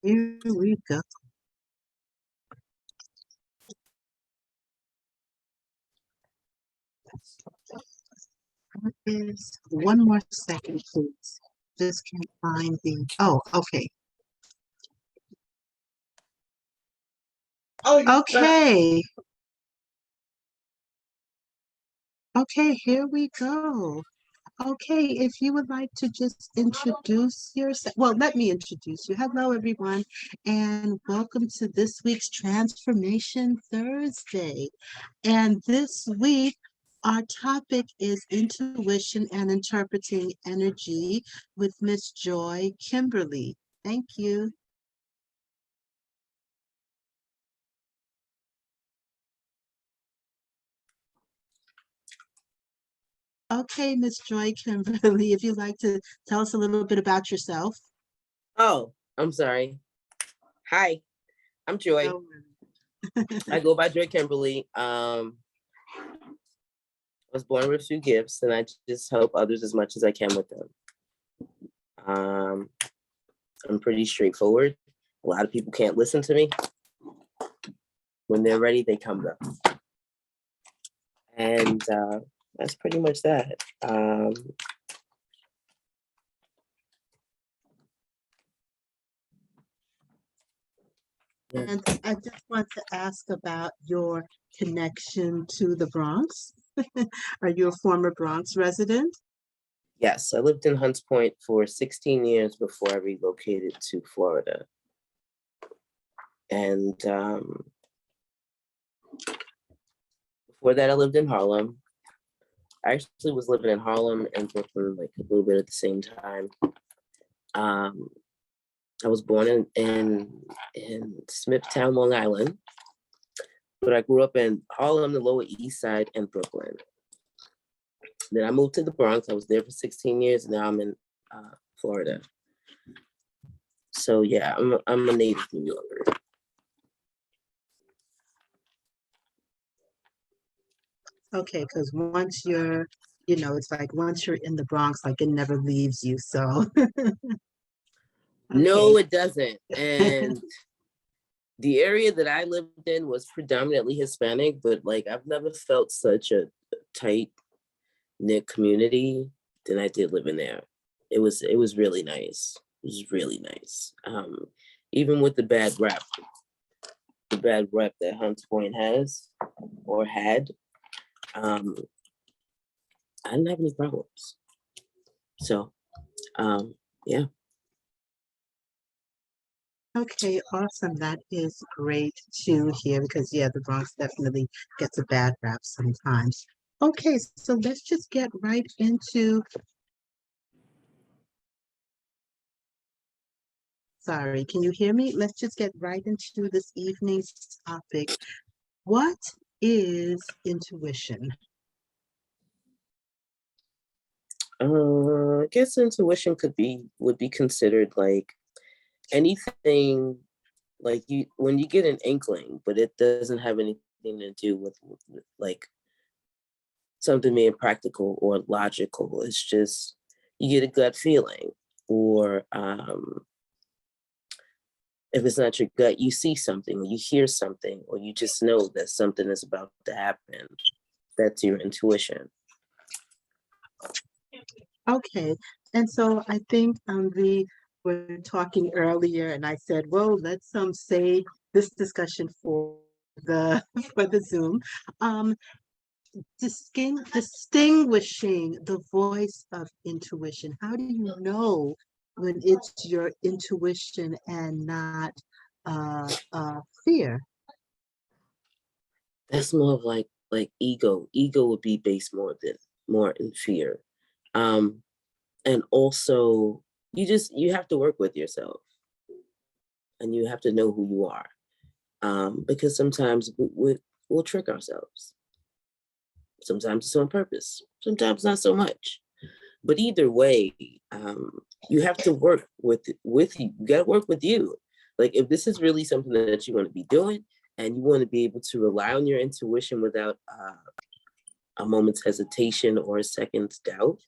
Here we go. One more second, please. Just can't find the. Oh, okay. Okay. Okay, here we go. Okay, if you would like to just introduce yourself. Well, let me introduce you. Hello, everyone, and welcome to this week's Transformation Thursday. And this week, our topic is intuition and interpreting energy with Miss Joy Kimberly. Thank you. Okay, Miss Joy Kimberly, if you'd like to tell us a little bit about yourself. Oh, I'm sorry. Hi, I'm Joy. I go by Joy Kimberly. I was born with 2 gifts, and I just help others as much as I can with them. I'm pretty straightforward. A lot of people can't listen to me. When they're ready, they come up. And that's pretty much that. And I just want to ask about your connection to the Bronx. Are you a former Bronx resident? Yes, I lived in Hunts Point for 16 years before I relocated to Florida. And before that, I lived in Harlem. I actually was living in Harlem and Brooklyn like a little bit at the same time. I was born in Smithtown, Long Island, but I grew up in Harlem, the Lower East Side, and Brooklyn. Then I moved to the Bronx. I was there for 16 years, and now I'm in Florida. So yeah, I'm a native New Yorker. Okay, because once you're, it's like once you're in the Bronx, like it never leaves you. So No, it doesn't. And the area that I lived in was predominantly Hispanic, but like I've never felt such a tight knit community than I did living there. It was really nice. It was really nice. Even with the bad rep that Hunts Point has or had, I didn't have any problems. So, yeah. Okay, awesome. That is great to hear because, yeah, the Bronx definitely gets a bad rap sometimes. Okay, so let's just get right into. Sorry, can you hear me? Let's just get right into this evening's topic. What is intuition? I guess intuition would be considered like anything, like when you get an inkling, but it doesn't have anything to do with like something being practical or logical. It's just you get a gut feeling, or if it's not your gut, you see something, or you hear something, or you just know that something is about to happen. That's your intuition. Okay, and so I think we were talking earlier, and I said, well, let's save this discussion for the for the Zoom. Distinguishing the voice of intuition. How do you know when it's your intuition and not fear? That's more of like ego. Ego would be based more in fear. And also you have to work with yourself, and you have to know who you are. Because sometimes we'll trick ourselves. Sometimes it's on purpose, sometimes not so much. But either way, you have to work with you. You got to work with you. Like if this is really something that you want to be doing, and you want to be able to rely on your intuition without a moment's hesitation or a second's doubt,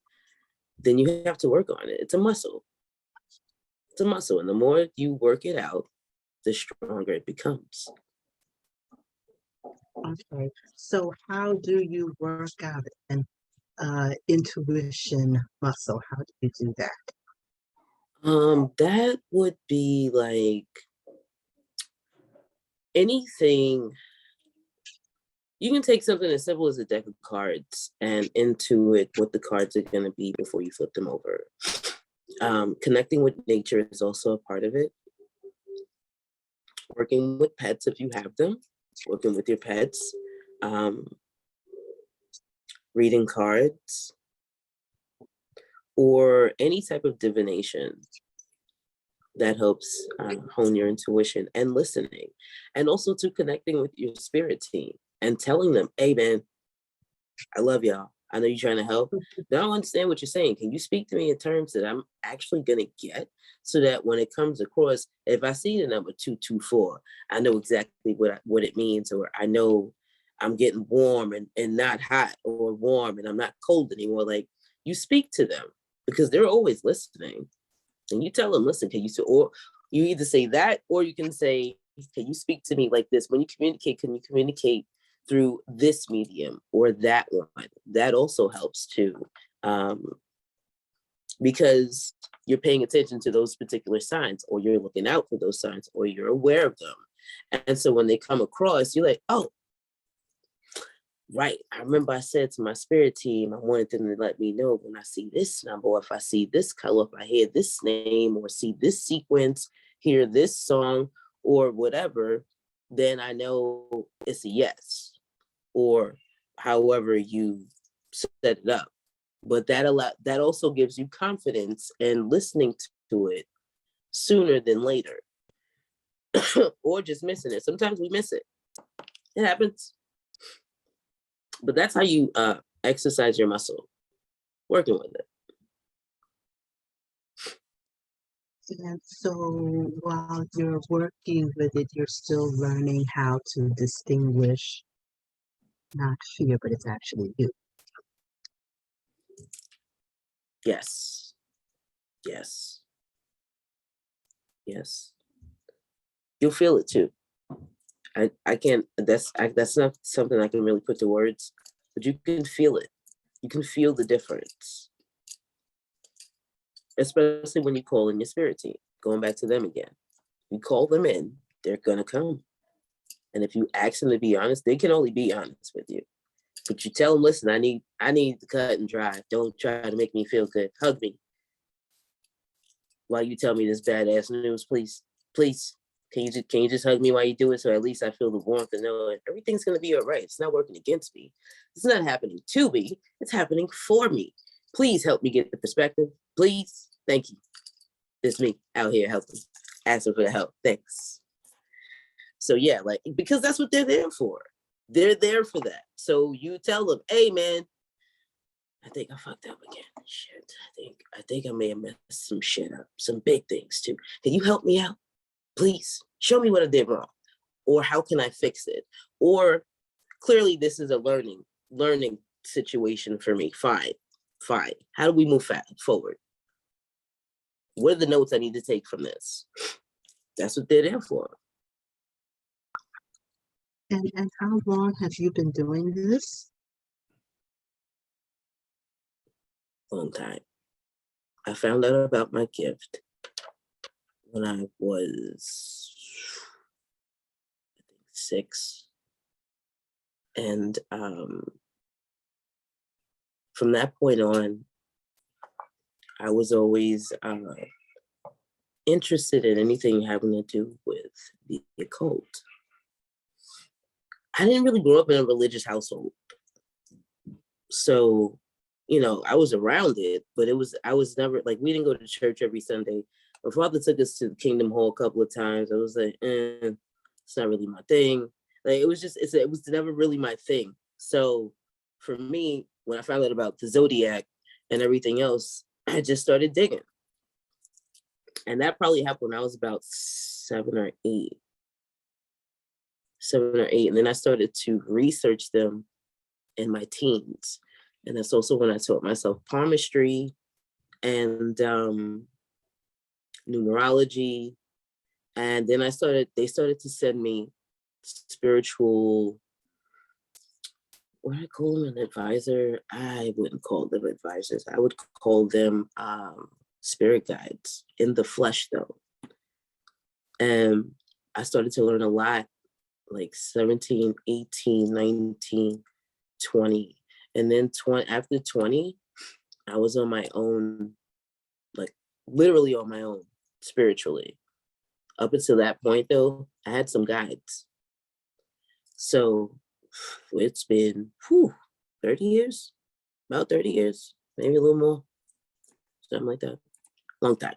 then you have to work on it. It's a muscle. It's a muscle, and the more you work it out, the stronger it becomes. Okay. So how do you work out an intuition muscle? How do you do that? That would be like anything. You can take something as simple as a deck of cards and intuit what the cards are going to be before you flip them over. Connecting with nature is also a part of it. Working with pets if you have them, working with your pets, reading cards, or any type of divination that helps hone your intuition, and listening, and also to connecting with your spirit team and telling them, hey man, I love y'all. I know you're trying to help. Now I understand what you're saying. Can you speak to me in terms that I'm actually going to get, so that when it comes across, if I see the number 224, I know exactly what it means, or I know I'm getting warm and not hot, or warm and I'm not cold anymore. Like, you speak to them because they're always listening. And you tell them, listen, can you, or you either say that, or you can say, can you speak to me like this? When you communicate, can you communicate through this medium or that one? That also helps too, because you're paying attention to those particular signs, or you're looking out for those signs, or you're aware of them. And so when they come across, you're like, oh, right. I remember I said to my spirit team, I wanted them to let me know when I see this number, or if I see this color, if I hear this name, or see this sequence, hear this song, or whatever, then I know it's a yes, or however you set it up. But that also gives you confidence in listening to it sooner than later, or just missing it. Sometimes we miss it. It happens. But that's how you exercise your muscle, working with it. And so while you're working with it, you're still learning how to distinguish not fear, but it's actually you. Yes. Yes. Yes. You'll feel it too. I can't, that's not something I can really put to words, but you can feel it. You can feel the difference. Especially when you call in your spirit team, going back to them again. You call them in, they're gonna come. And if you ask them to be honest, they can only be honest with you. But you tell them, listen, I need the cut and dry. Don't try to make me feel good. Hug me while you tell me this badass news, please. Please. Can you just hug me while you do it, so at least I feel the warmth and know everything's gonna be all right. It's not working against me. It's not happening to me. It's happening for me. Please help me get the perspective. Please. Thank you. It's me out here helping, asking for the help. Thanks. So yeah, like, because that's what they're there for. They're there for that. So you tell them, hey man, I think I fucked up again. Shit. I think I may have messed some shit up. Some big things too. Can you help me out? Please show me what I did wrong. Or how can I fix it? Or clearly this is a learning situation for me. Fine. How do we move forward? What are the notes I need to take from this? That's what they're there for. And how long have you been doing this? Long time. I found out about my gift when I was, I think, 6. And from that point on, I was always interested in anything having to do with the occult. I didn't really grow up in a religious household. So, I was around it, but I was never, like, we didn't go to church every Sunday. My father took us to the Kingdom Hall a couple of times. I was like, it's not really my thing. Like, it was never really my thing. So for me, when I found out about the Zodiac and everything else, I just started digging. And that probably happened when I was about 7 or 8. And then I started to research them in my teens. And that's also when I taught myself palmistry and numerology. And then they started to send me spiritual, what do I call them, an advisor? I wouldn't call them advisors. I would call them spirit guides in the flesh, though. And I started to learn a lot, like 17, 18, 19, 20. And then after 20, I was on my own, like literally on my own spiritually. Up until that point, though, I had some guides. So it's been 30 years, about 30 years, maybe a little more, something like that. Long time.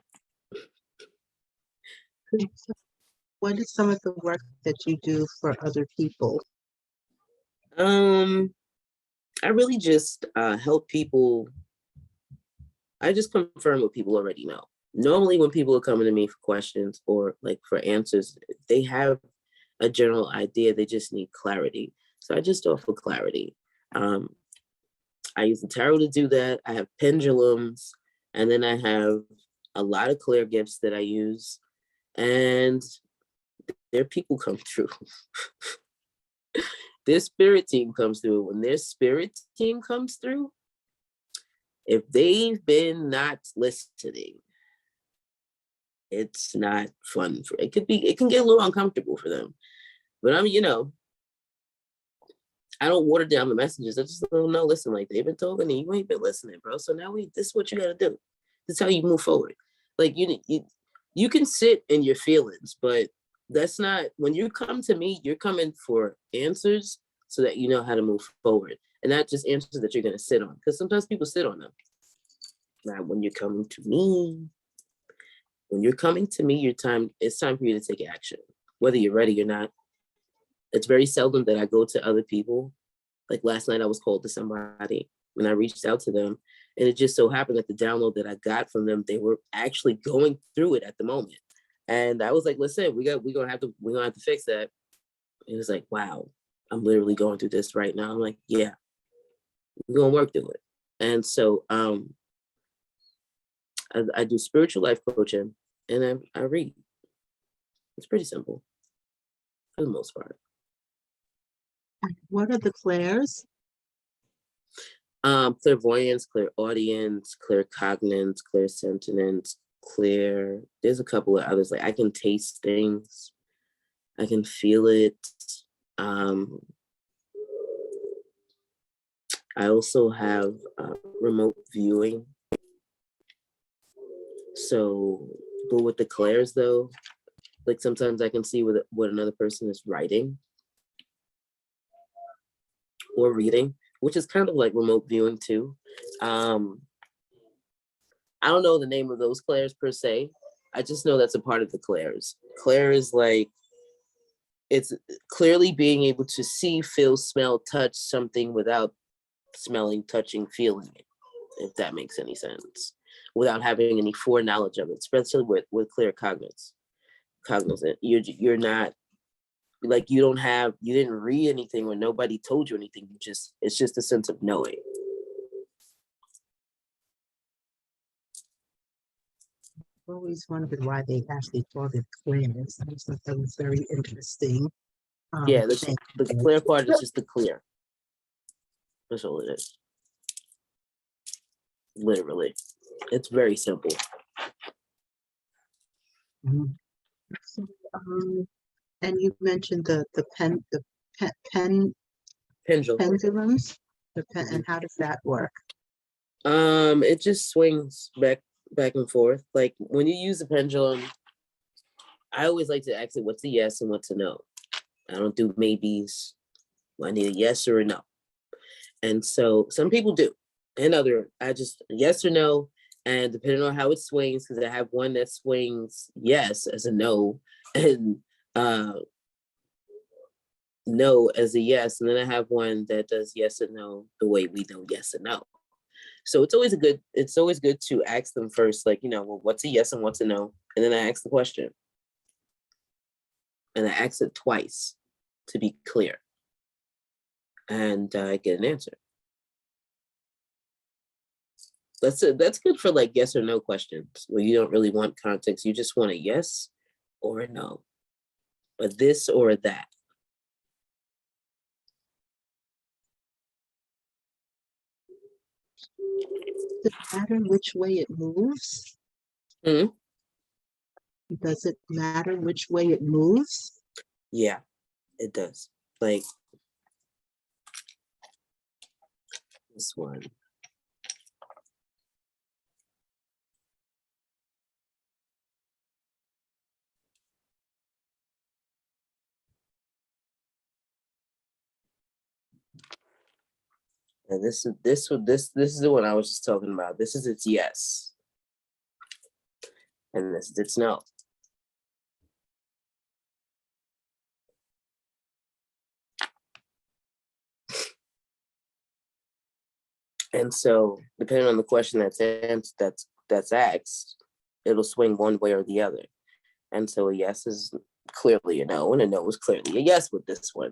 What is some of the work that you do for other people? I really just help people. I just confirm what people already know. Normally when people are coming to me for questions or like for answers, they have a general idea, they just need clarity. So I just offer clarity. I use the tarot to do that. I have pendulums, and then I have a lot of clear gifts that I use, and their people come through. Their spirit team comes through. When their spirit team comes through, if they've been not listening, it's not fun for it. It can get a little uncomfortable for them. But I don't water down the messages. I just don't know. Listen, like they've been talking and you ain't been listening, bro. So now this is what you gotta do. This is how you move forward. Like you can sit in your feelings, but that's not, when you come to me, you're coming for answers so that you know how to move forward. And not just answers that you're gonna sit on. Because sometimes people sit on them. Now when you're coming to me, it's time for you to take action, whether you're ready or not. It's very seldom that I go to other people. Like last night I was called to somebody and I reached out to them, and it just so happened that the download that I got from them, they were actually going through it at the moment. And I was like, listen, we're gonna have to fix that. It was like, wow, I'm literally going through this right now. I'm like, yeah, we're gonna work through it. And so I do spiritual life coaching and I read. It's pretty simple for the most part. What are the clairs? Clairvoyance, clairaudience, claircognizance, clairsentience, there's a couple of others. Like I can taste things, I can feel it. I also have remote viewing. So, but with the clairs though, like sometimes I can see what another person is writing or reading, which is kind of like remote viewing too. I don't know the name of those clairs per se. I just know that's a part of the clairs. Clair is like, it's clearly being able to see, feel, smell, touch something without smelling, touching, feeling it, if that makes any sense, without having any foreknowledge of it, especially with cognizant. You're not, like, you didn't read anything or nobody told you anything. It's just a sense of knowing. I've always wondered why they actually called it clairs. I just thought that was very interesting. Yeah, the clear part is just the clear. That's all it is. Literally. It's very simple. Mhm. So, and you mentioned the Pendulum. pendulums, and how does that work? It just swings back and forth. Like when you use a pendulum, I always like to ask it what's a yes and what's a no. I don't do maybes. I need a yes or a no. And so some people do. And I just yes or no. And depending on how it swings, because I have one that swings yes as a no and no as a yes. And then I have one that does yes and no the way we know yes and no. So it's always good to ask them first, like, well, what's a yes and what's a no? And then I ask the question. And I ask it twice to be clear. And I get an answer. That's it. That's good for like yes or no questions where you don't really want context. You just want a yes or a no, a this or a that. Does it matter which way it moves? Hmm. Does it matter which way it moves? Yeah, it does. Like this one. And this is the one I was just talking about. This is its yes. And this is its no. And so depending on the question that's asked, it'll swing one way or the other. And so a yes is clearly a no, and a no is clearly a yes with this one.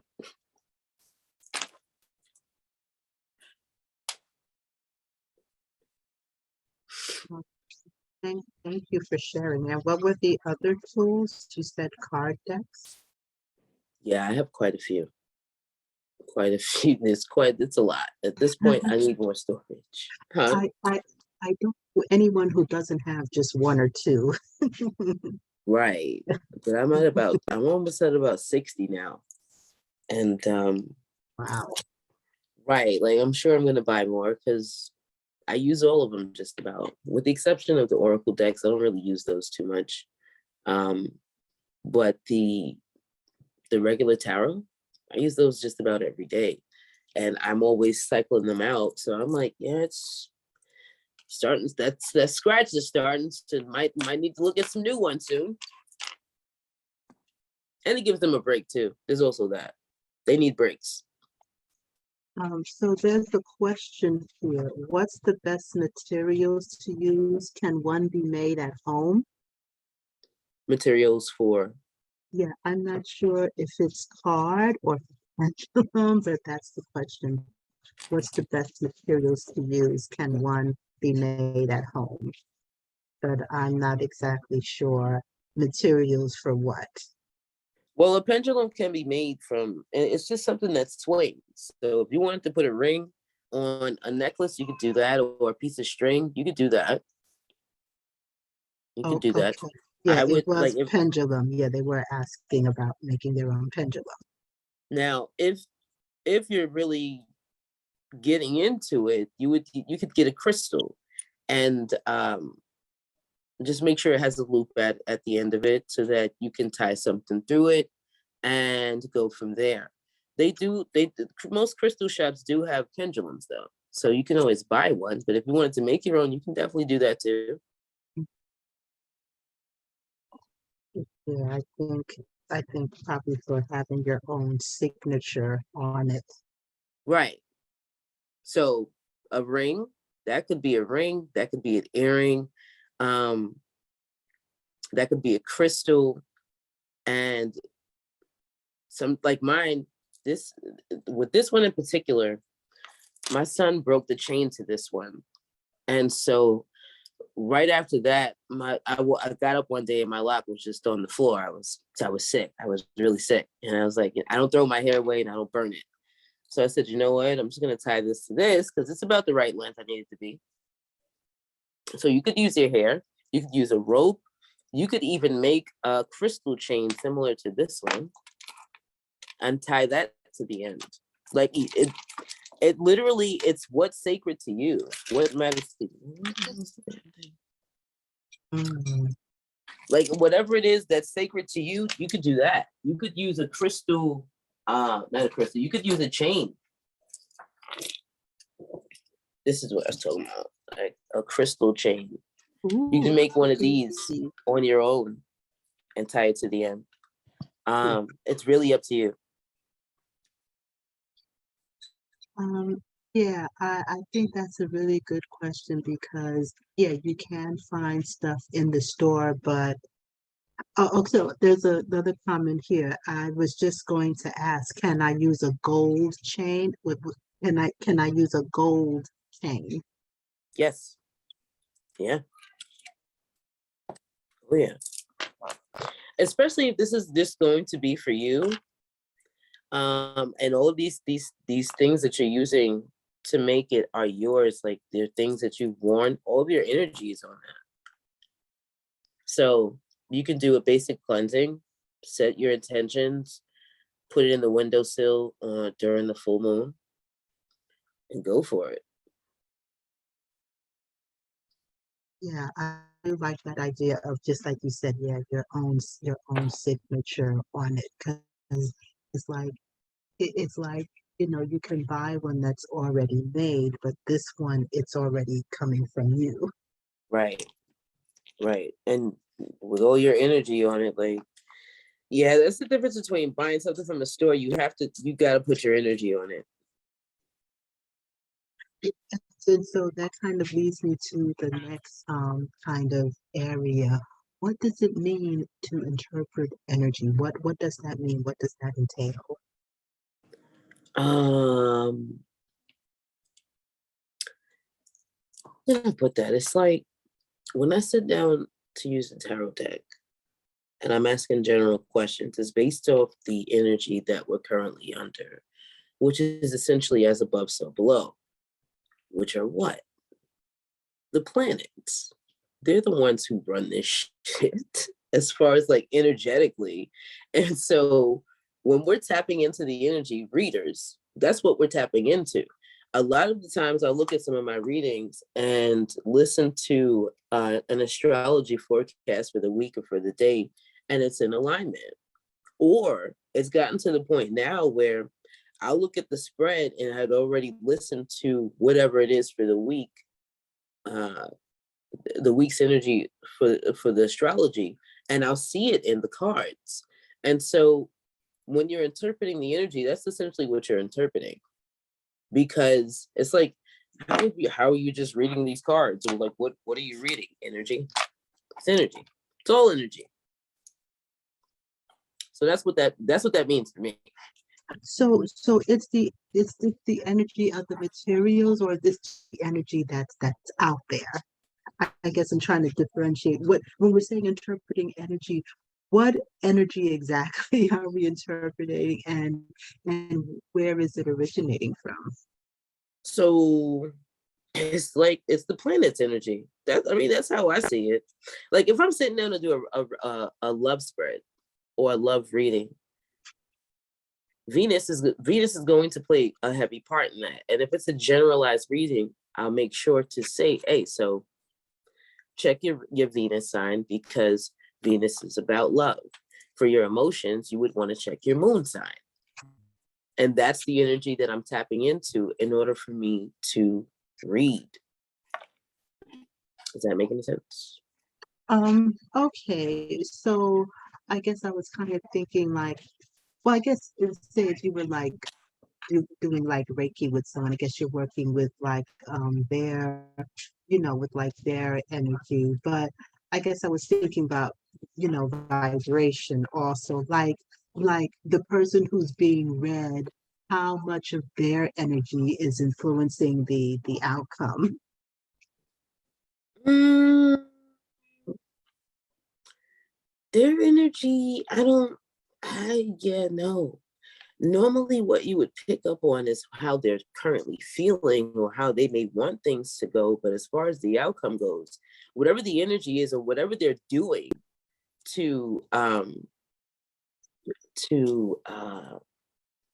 Thank you for sharing. And what were the other tools? You said card decks. Yeah, I have quite a few. Quite a few. It's a lot. At this point, I need more storage. Huh? I don't know anyone who doesn't have just one or two. Right. But I'm almost at about 60 now. And Wow. right, like I'm sure I'm gonna buy more because I use all of them just about, with the exception of the Oracle decks. I don't really use those too much. But the regular tarot, I use those just about every day. And I'm always cycling them out. So I'm like, yeah, it's starting, that scratch is starting to might need to look at some new ones soon. And it gives them a break too. There's also that. They need breaks. So there's a question here. What's the best materials to use? Can one be made at home? Materials for, Yeah, I'm not sure if it's card or pendulum, but that's the question. What's the best materials to use? Can one be made at home? But I'm not exactly sure materials for what. well, a pendulum can be made from, and it's just something that swings. So if you wanted to put a ring on a necklace, you could do that, or a piece of string, you could do that. You could Oh, do that. okay. Yeah, I it would like was if pendulum. Yeah, they were asking about making their own pendulum. now if you're really getting into it, you could get a crystal and just make sure it has a loop at the end of it so that you can tie something through it and go from there. Most crystal shops do have pendulums though. So you can always buy one, but if you wanted to make your own, you can definitely do that too. Yeah, I think probably for having your own signature on it. Right. So a ring, that could be a ring, that could be an earring, um, that could be a crystal, and some like mine, this with this one in particular, my son broke the chain to this one. And so right after that, I got up one day and my lap was just on the floor. I was sick. I was really sick. And I was like, I don't throw my hair away and I don't burn it. So I said, you know what? I'm just gonna tie this to this because it's about the right length I need it to be. So you could use your hair, you could use a rope, you could even make a crystal chain similar to this one and tie that to the end. Like it literally, it's what's sacred to you, what matters to you. Mm. Like whatever it is that's sacred to you, you could do that. You could use a crystal, not a crystal, you could use a chain. This is what I was talking about, like a crystal chain. You can Ooh, make one of these pretty. on your own and tie it to the end. It's really up to you. Yeah, I think that's a really good question because yeah, you can find stuff in the store, but so there's another comment here. I was just going to ask, can I use a gold chain? Can I use a gold chain? Yes. Yeah. Oh yeah. Especially if this is just going to be for you. And all of these things that you're using to make it are yours, like they're things that you've worn, all of your energy is on that. So you can do a basic cleansing, set your intentions, put it in the windowsill during the full moon, and go for it. Yeah, I do like that idea of just like you said, yeah, your own signature on it. Because it's like it's like, you can buy one that's already made, but this one, it's already coming from you. Right, right. And with all your energy on it, like, yeah, that's the difference between buying something from a store. You gotta put your energy on it. And so that kind of leads me to the next kind of area. What does it mean to interpret energy? What does that mean? What does that entail? Um, Let me put that. It's like when I sit down to use the tarot deck and I'm asking general questions, it's based off the energy that we're currently under, which is essentially as above, so below, which are what? The planets. They're the ones who run this shit as far as like energetically. And so when we're tapping into the energy readers, that's what we're tapping into. A lot of the times I'll look at some of my readings and listen to an astrology forecast for the week or for the day, and it's in alignment. Or it's gotten to the point now where I'll look at the spread and I'd already listened to whatever it is for uh, the week's energy for the astrology, and I'll see it in the cards. And so when you're interpreting the energy, that's essentially what you're interpreting, because it's like, how are you just reading these cards, or like what are you reading? Energy. It's energy. It's all energy. So that's what that means for me. So it's the energy of the materials, or this the energy that's out there. I guess I'm trying to differentiate what when we're saying interpreting energy, what energy exactly are we interpreting, and where is it originating from? So it's like it's the planet's energy. That's how I see it. Like if I'm sitting down to do a love spread or a love reading, Venus is going to play a heavy part in that. And if it's a generalized reading, I'll make sure to say, hey, so check your Venus sign, because Venus is about love. For your emotions, you would want to check your moon sign. And that's the energy that I'm tapping into in order for me to read. Does that make any sense? Okay, so I guess I was kind of thinking like, well, I guess say if you were like doing like Reiki with someone, I guess you're working with like their, with like their energy. But I guess I was thinking about, vibration also, like the person who's being read, how much of their energy is influencing the outcome. Mm, their energy, yeah, no. Normally what you would pick up on is how they're currently feeling or how they may want things to go. But as far as the outcome goes, whatever the energy is or whatever they're doing to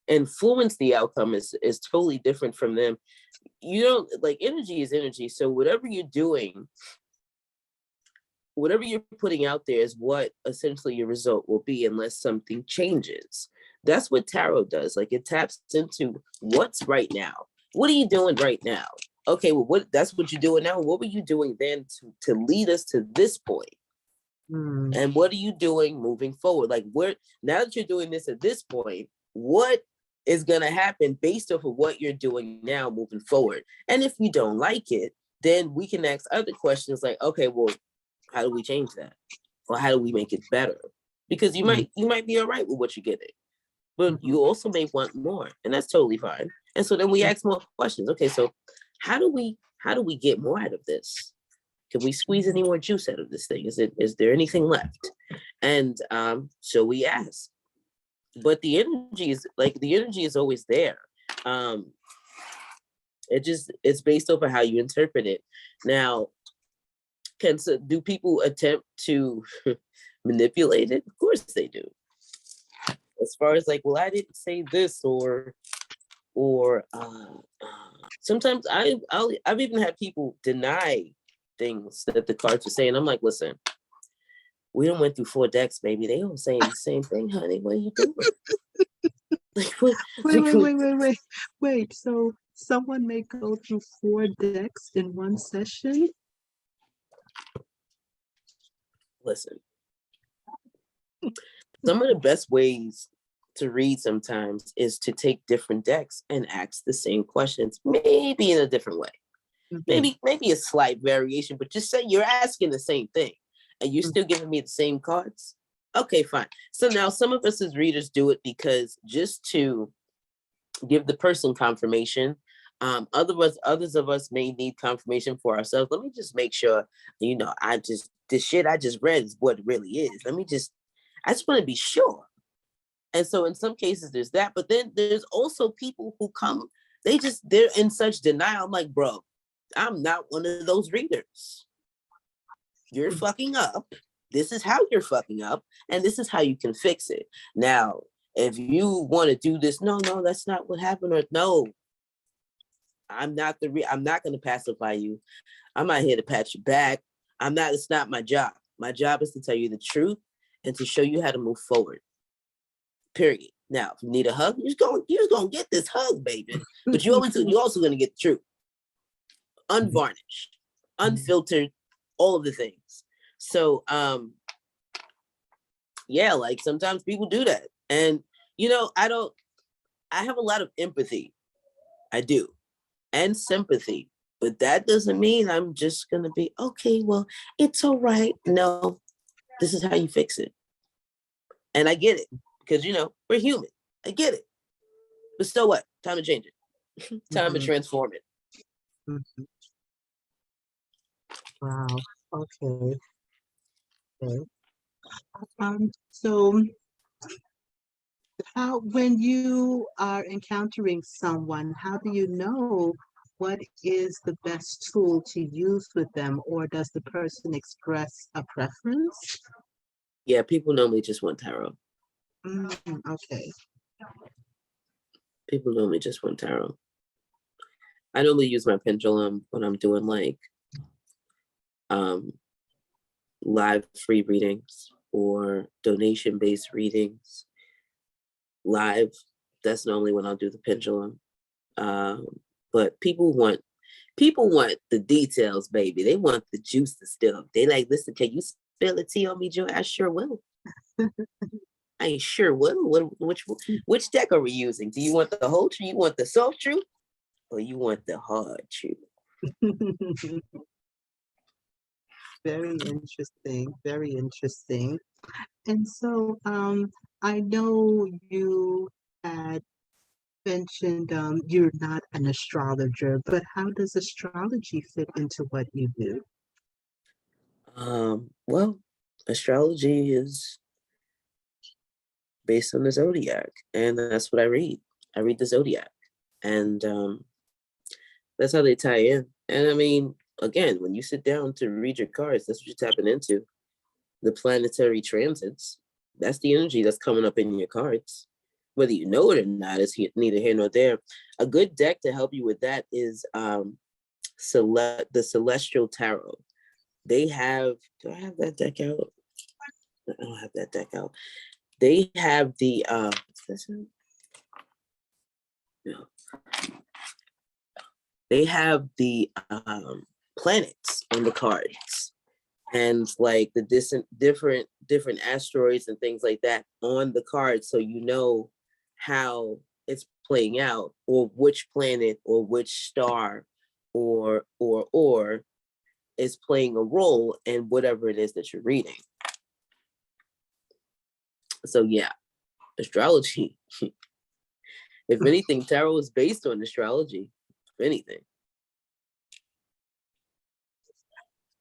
influence the outcome is totally different from them. You don't, like, energy is energy. So whatever you're putting out there is what essentially your result will be, unless something changes. That's what tarot does. Like, it taps into what's right now. What are you doing right now? Okay, well, that's what you're doing now. What were you doing then to lead us to this point? Hmm. And what are you doing moving forward? Like, now that you're doing this at this point, what is going to happen based off of what you're doing now moving forward? And if you don't like it, then we can ask other questions like, okay, well, how do we change that? Or how do we make it better? Because you might be all right with what you're getting, but Mhm. you also may want more, and that's totally fine. And so then we ask more questions. Okay, so how do we get more out of this? Can we squeeze any more juice out of this thing? Is there anything left? And so we ask. But the energy is always there. It's based over how you interpret it. Now, do people attempt to manipulate it? Of course they do. As far as like, well, I didn't say this, or sometimes I've even had people deny things that the cards are saying. I'm like, listen, we done went through 4 decks, baby. They all saying the same thing, honey. What are you doing? Like, what? Wait. So someone may go through 4 decks in one session? Listen, some of the best ways to read sometimes is to take different decks and ask the same questions, maybe in a different way. Maybe a slight variation, but just say you're asking the same thing and you're still giving me the same cards. Okay, fine. So now some of us as readers do it because just to give the person confirmation. Others of us may need confirmation for ourselves. Let me just make sure, this shit I just read is what it really is. I just want to be sure. And so in some cases there's that, but then there's also people who come, they're in such denial. I'm like, bro, I'm not one of those readers. You're fucking up. This is how you're fucking up, and this is how you can fix it. Now, if you want to do this, no, that's not what happened, or no, I'm not I'm not going to pacify you. I'm not here to pat you back. It's not my job. My job is to tell you the truth and to show you how to move forward. Period. Now, if you need a hug, you're just gonna get this hug, baby. But you're also gonna get the truth. Unvarnished, unfiltered, all of the things. So yeah, like sometimes people do that. And I have a lot of empathy. I do. And sympathy. But that doesn't mean I'm just gonna be, okay, well, it's all right. No, this is how you fix it. And I get it. Because we're human. I get it. But so what? Time to change it. Time to transform it. Wow. Okay. So when you are encountering someone, how do you know what is the best tool to use with them, or does the person express a preference? Yeah, people normally just want tarot. Okay. People normally just want tarot. I normally use my pendulum when I'm doing like live free readings or donation-based readings. Live, that's normally when I'll do the pendulum. But people want the details, baby. They want the juice to still. They like, listen, can you spill the tea on me, Joy? I sure will. I sure will. Which deck are we using? Do you want the whole truth? You want the soft truth? Or you want the hard truth? Very interesting. Very interesting. And so I know you had mentioned you're not an astrologer, but how does astrology fit into what you do? Well, astrology is based on the zodiac, and that's what I read. I read the zodiac, and that's how they tie in. And I mean, again, when you sit down to read your cards, that's what you're tapping into. The planetary transits, that's the energy that's coming up in your cards. Whether you know it or not is neither here nor there. A good deck to help you with that is the Celestial Tarot. They have, do I have that deck out? I don't have that deck out. They have the, no. They have the planets on the cards, and like the different asteroids and things like that on the card, so you know how it's playing out, or which planet or which star or is playing a role in whatever it is that you're reading. So yeah, astrology. If anything, tarot is based on astrology. If anything.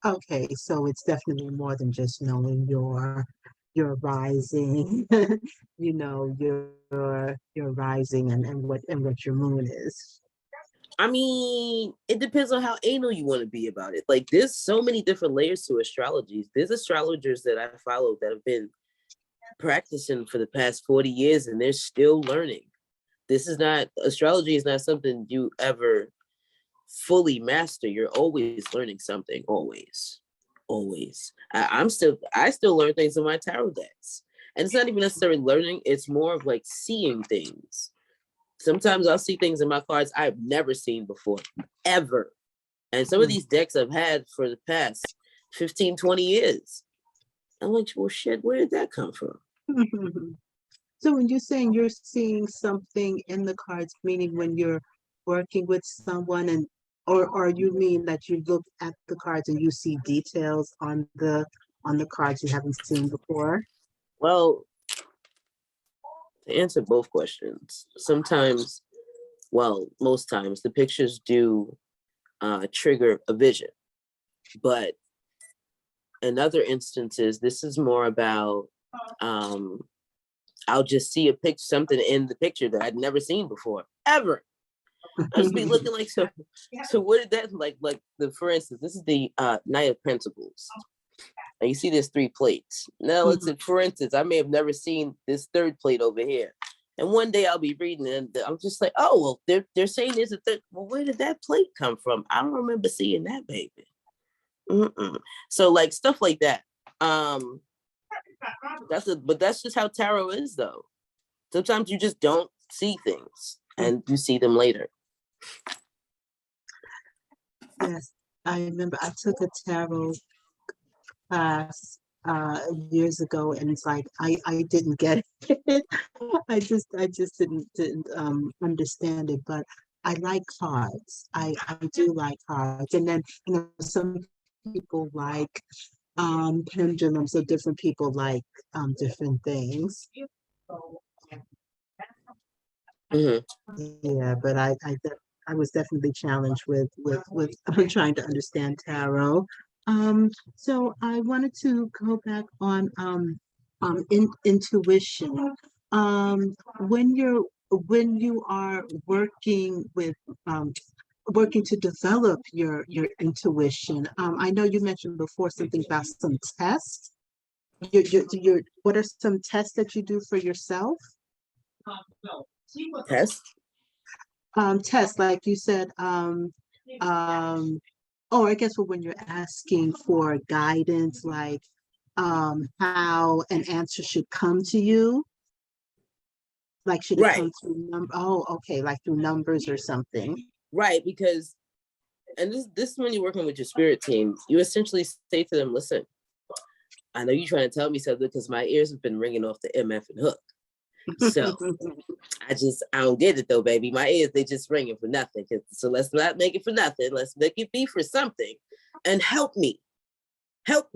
Okay, so it's definitely more than just knowing your rising, your rising and what your moon is. I mean, it depends on how anal you want to be about it. Like, there's so many different layers to astrology. There's astrologers that I follow that have been practicing for the past 40 years and they're still learning. Astrology is not something you ever fully master. You're always learning something, always. Always. I still learn things in my tarot decks. And it's not even necessarily learning, it's more of like seeing things. Sometimes I'll see things in my cards I've never seen before, ever. And some of these decks I've had for the past 15, 20 years. I'm like, well, shit, where did that come from? So when you're saying you're seeing something in the cards, meaning when you're working with someone or you mean that you look at the cards and you see details on the cards you haven't seen before? Well, to answer both questions, sometimes, well, most times the pictures do trigger a vision. But in other instances, this is more about I'll just see something in the picture that I'd never seen before, ever. I'll just be looking like, so what did that, for instance, this is the Knight of Pentacles. And you see there's 3 plates. Now, let's say, for instance, I may have never seen this 3rd plate over here. And one day I'll be reading it and I'm just like, oh, well, they're saying there's a third. Well, where did that plate come from? I don't remember seeing that, baby. So like stuff like that. But that's just how tarot is, though. Sometimes you just don't see things and you see them later. Yes, I remember I took a tarot class years ago, and it's like I didn't get it. I just didn't understand it, but I like cards. I do like cards, and then some people like pendulums, so different people like different things. Yeah, but I was definitely challenged with trying to understand tarot. So I wanted to go back on intuition. When you are working to develop your intuition, I know you mentioned before something about some tests. What are some tests that you do for yourself? Test? Tests, like you said, oh, I guess when you're asking for guidance, like how an answer should come to you, like should it come Right. through oh, okay, like through numbers or something. Right, because, and this is when you're working with your spirit team, you essentially say to them, listen, I know you're trying to tell me something because my ears have been ringing off the MF and hook. So I don't get it though, baby. My ears, they just ringing for nothing. So let's not make it for nothing. Let's make it be for something. And help me help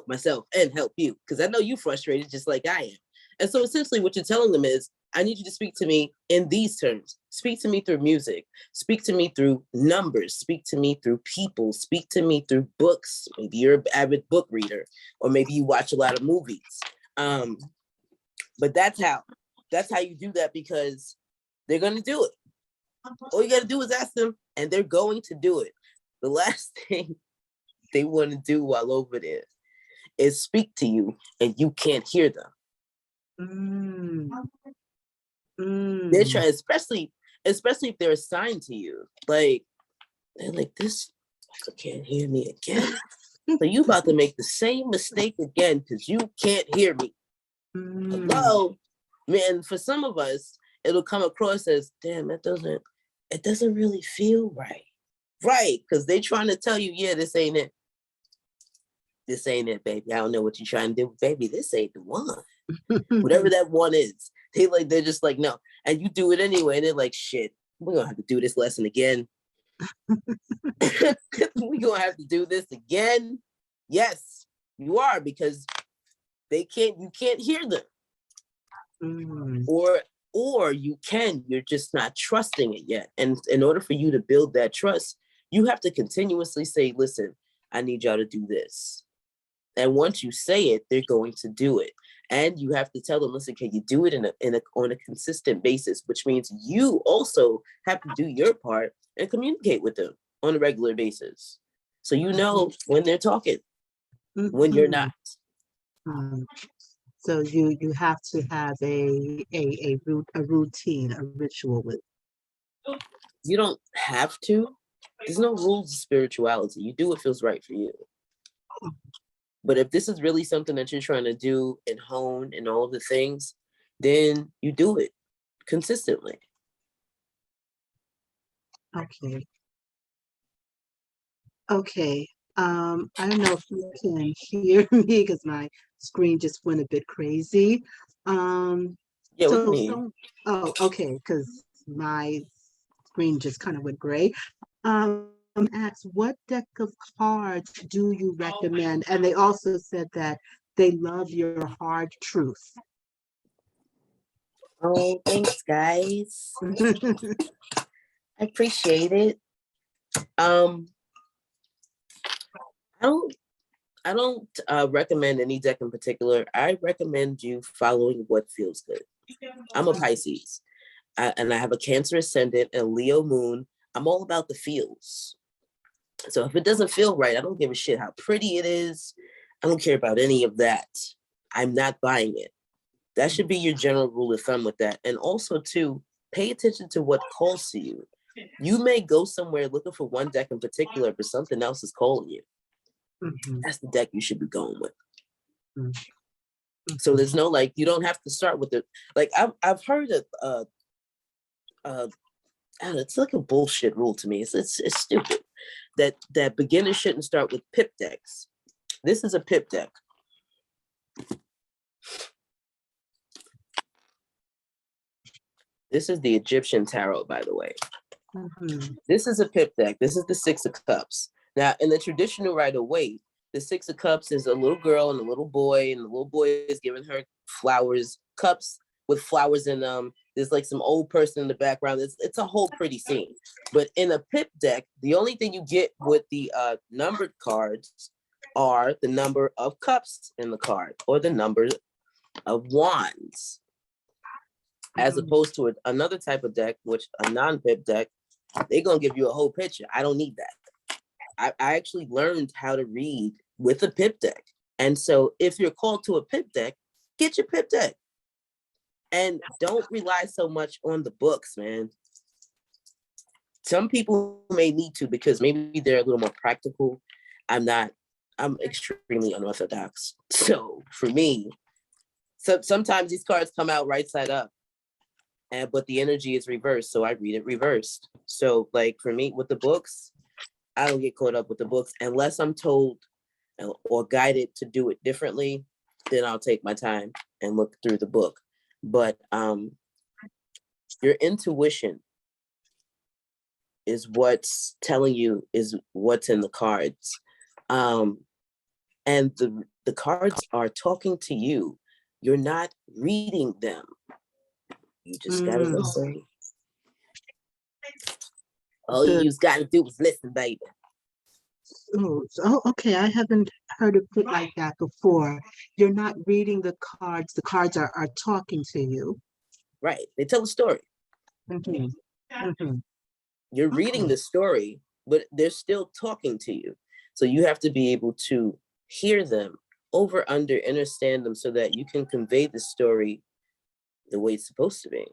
myself and help you. Because I know you frustrated just like I am. And so essentially what you're telling them is, I need you to speak to me in these terms. Speak to me through music. Speak to me through numbers. Speak to me through people. Speak to me through books. Maybe you're an avid book reader, or maybe you watch a lot of movies. But that's how you do that, because they're going to do it. All you got to do is ask them, and they're going to do it. The last thing they want to do while over there is speak to you and you can't hear them. They're trying, especially if they're assigned to you. Like, they're like, this fucker can't hear me again. So you about to make the same mistake again because you can't hear me. Hello? Man, for some of us, it'll come across as, damn, it doesn't really feel right. Right, because they're trying to tell you, yeah, this ain't it. This ain't it, baby. I don't know what you're trying to do, baby. This ain't the one. Whatever that one is. They're just like, no. And you do it anyway. And they're like, shit, we're gonna have to do this lesson again. We're gonna have to do this again. Yes, you are, because you can't hear them. Or you can, you're just not trusting it yet. And in order for you to build that trust, you have to continuously say, listen, I need y'all to do this. And once you say it, they're going to do it. And you have to tell them, listen, can you do it on a consistent basis, which means you also have to do your part and communicate with them on a regular basis. So you know when they're talking, when you're not. Mhm. So you have to have a routine, a ritual with. You don't have to. There's no rules of spirituality. You do what feels right for you. But if this is really something that you're trying to do and hone and all of the things, then you do it consistently. Okay. Okay. I don't know if you can hear me because my screen just went a bit crazy. Yeah, we can So hear you. some, oh, okay, because my screen just kind of went gray. Asked, what deck of cards do you recommend? And they also said that they love your hard truth. Oh, thanks, guys. I appreciate it. Um, I don't recommend any deck in particular. I recommend you following what feels good. I'm a Pisces, and I have a Cancer ascendant and Leo moon. I'm all about the feels. So if it doesn't feel right, I don't give a shit how pretty it is. I don't care about any of that. I'm not buying it. That should be your general rule of thumb with that. And also, too, pay attention to what calls to you. You may go somewhere looking for one deck in particular, but something else is calling you. Mhm, That's the deck you should be going with. mhm, So there's no like, you don't have to start with it. Like I've heard of it's like a bullshit rule to me. It's stupid that beginners shouldn't start with pip decks. This is a pip deck. This is the Egyptian tarot, by the way. mhm, This is a pip deck. This is the Six of Cups. Now, in the traditional Rider-Waite, the Six of Cups is a little girl and a little boy, and the little boy is giving her flowers, cups with flowers in them. There's like some old person in the background. It's a whole pretty scene. But in a pip deck, the only thing you get with the numbered cards are the number of cups in the card or the number of wands, as opposed to another type of deck, which a non-pip deck, they're going to give you a whole picture. I don't need that. I actually learned how to read with a pip deck. And so if you're called to a pip deck, get your pip deck. And don't rely so much on the books, man. Some people may need to because maybe they're a little more practical. I'm not. I'm extremely unorthodox. So for me, sometimes these cards come out right side up, but the energy is reversed, so I read it reversed. So like for me with the books, I don't get caught up with the books unless I'm told or guided to do it differently. Then I'll take my time and look through the book. But your intuition is what's telling you is what's in the cards, and the cards are talking to you. You're not reading them. You just gotta mhm. listen. All The you gotta do is listen, baby. okay. I haven't heard it put like that before. You're not reading the cards. The cards are talking to you. Right? They tell a story. Mhm, mhm. You're reading Okay. the story, but they're still talking to you. So you have to be able to hear them, over, under, understand them so that you can convey the story the way it's supposed to be.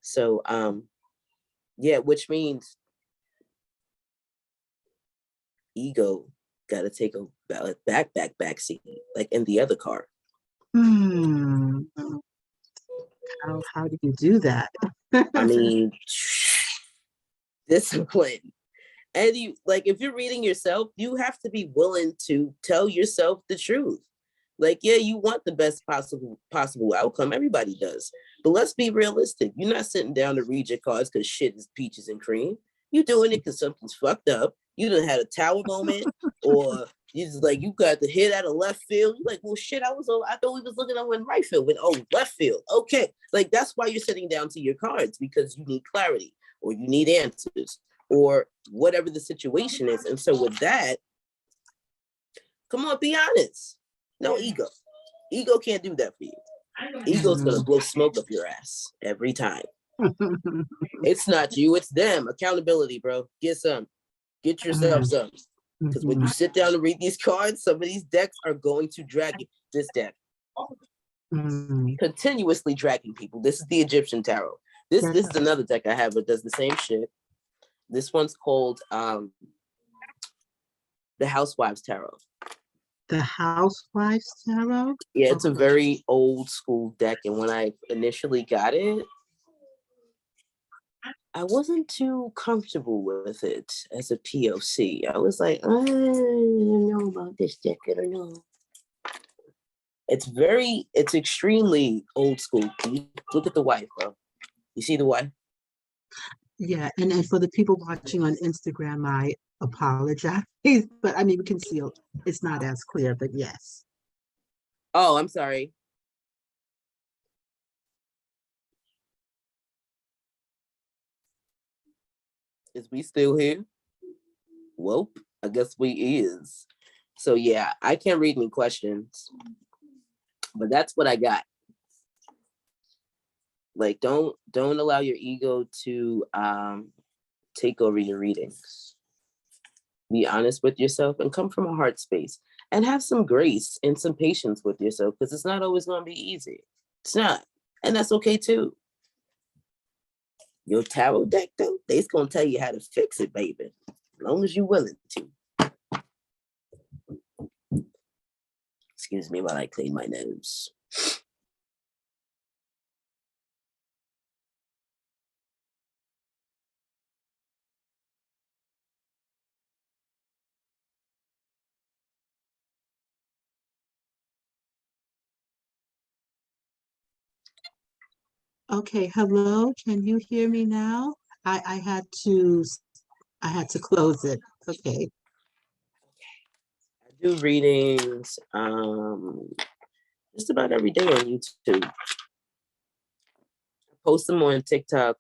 So yeah, which means ego got to take a back seat, like in the other car. Hmm. How do you do that? I mean, discipline. And you like if you're reading yourself, you have to be willing to tell yourself the truth. Like, yeah, you want the best possible outcome. Everybody does. But let's be realistic. You're not sitting down to read your cards because shit is peaches and cream. You doing it because something's fucked up. You done had a tower moment, or you just like you got the hit out of left field. You're like, well, shit, I thought we was looking over in right field. When left field, okay. Like that's why you're sitting down to your cards because you need clarity or you need answers or whatever the situation is. And so with that, come on, be honest. No ego. Ego can't do that for you. Ego's gonna blow smoke up your ass every time. It's not you, it's them. Accountability, bro. Get some. Get yourself some. Because when you sit down and read these cards, some of these decks are going to drag you. This deck. Continuously dragging people. This is the Egyptian Tarot. This is another deck I have that does the same shit. This one's called the Housewives Tarot. The Housewives Tarot? Yeah, it's a very old school deck. And when I initially got it, I wasn't too comfortable with it as a POC. I was like, I don't know about this deck. I don't know. It's extremely old school. Look at the wife, bro. You see the wife? Yeah, and for the people watching on Instagram, I apologize, but I mean, we can see it's not as clear, but yes. Oh, I'm sorry. Is we still here? Well, I guess we is. So yeah, I can't read any questions, but that's what I got. Like, don't allow your ego to take over your readings. Be honest with yourself and come from a heart space and have some grace and some patience with yourself, because it's not always going to be easy. It's not. And that's okay too. Your tarot deck, though, they's going to tell you how to fix it, baby. As long as you're willing to. Excuse me while I clean my nose. Okay, hello, can you hear me now? I had to close it. Okay. I do readings just about every day on YouTube. I post them on TikTok.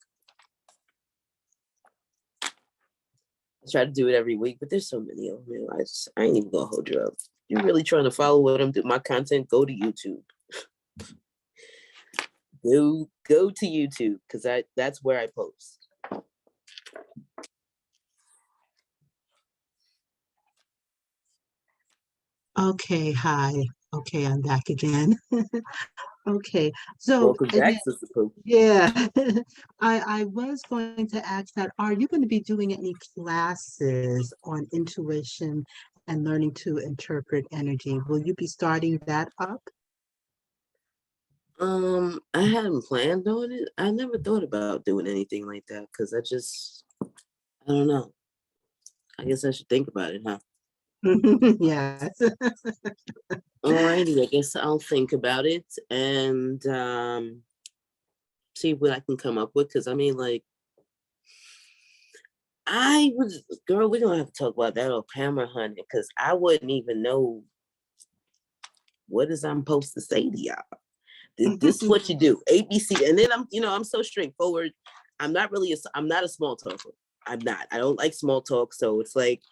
I try to do it every week, but there's so many of them. I ain't even gonna hold you up. You're really trying to follow what I'm doing, my content, go to YouTube. Go to YouTube, because that's where I post. Okay, hi. Okay, I'm back again. Okay, so Welcome back, Sister Pooh. yeah, I was going to ask that, are you going to be doing any classes on intuition and learning to interpret energy? Will you be starting that up? I hadn't planned on it. I never thought about doing anything like that, because I don't know. I guess I should think about it, huh? Yes. Alrighty, I guess I'll think about it and see what I can come up with. Because I mean, like, girl, we're gonna have to talk about that on camera, honey, because I wouldn't even know what is I'm supposed to say to y'all. This is what you do, ABC, and then I'm so straightforward. I'm not a small talker. I'm not. I don't like small talk, so it's like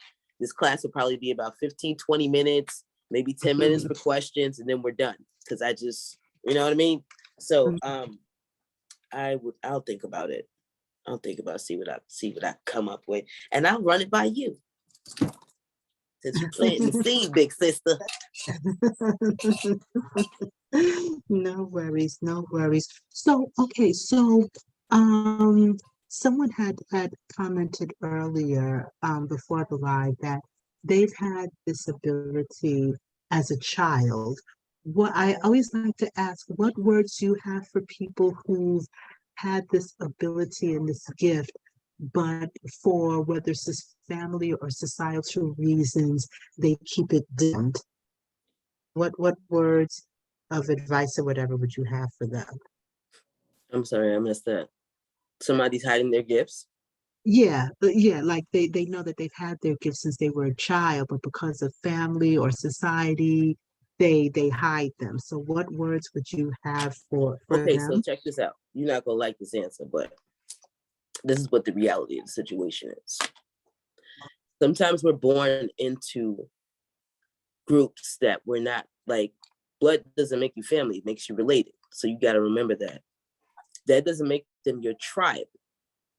this class will probably be about 15, 20 minutes, maybe 10 minutes for questions, and then we're done. Because I just, you know what I mean? So I'll think about it. I'll think about see what I come up with, and I'll run it by you. Since you planting the seed, big sister. No worries, no worries. So, okay, so someone had commented earlier before the live that they've had this ability as a child. What I always like to ask, what words you have for people who've had this ability and this gift, but for whether it's this family or societal reasons, they keep it dimmed. What words of advice or whatever would you have for them? I'm sorry, I missed that. Somebody's hiding their gifts. Yeah, but yeah, like they know that they've had their gifts since they were a child, but because of family or society, they hide them. So what words would you have for Okay, so them? check this out. You're not gonna like this answer, but This is what the reality of the situation is. Sometimes we're born into groups that we're not, like, blood doesn't make you family, it makes you related. So you got to remember that. That doesn't make them your tribe.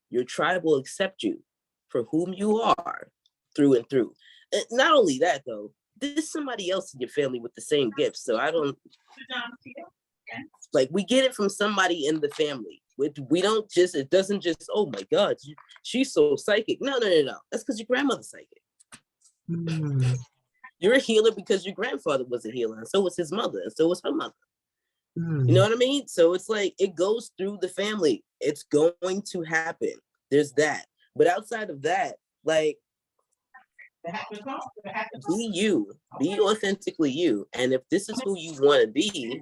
Your tribe will accept you for whom you are through and through. And not only that, though, there's somebody else in your family with the same gifts. So I don't, like, we get it from somebody in the family. We don't just, it doesn't just, oh my God, she's so psychic. No. That's because your grandmother's psychic. Mm. You're a healer because your grandfather was a healer, and so was his mother, and so was her mother. Mm. You know what I mean? So it's like, it goes through the family. It's going to happen. There's that. But outside of that, like, be you, be authentically you. And if this is who you want to be,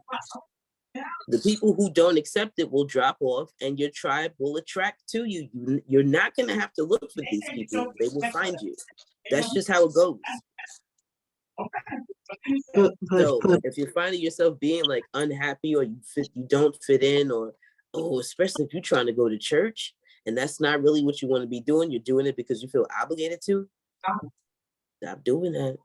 the people who don't accept it will drop off and your tribe will attract to you. You're not going to have to look for these people. They will find you. That's just how it goes. So if you're finding yourself being like unhappy, or you don't fit in, or especially if you're trying to go to church and that's not really what you want to be doing, you're doing it because you feel obligated to, stop doing that.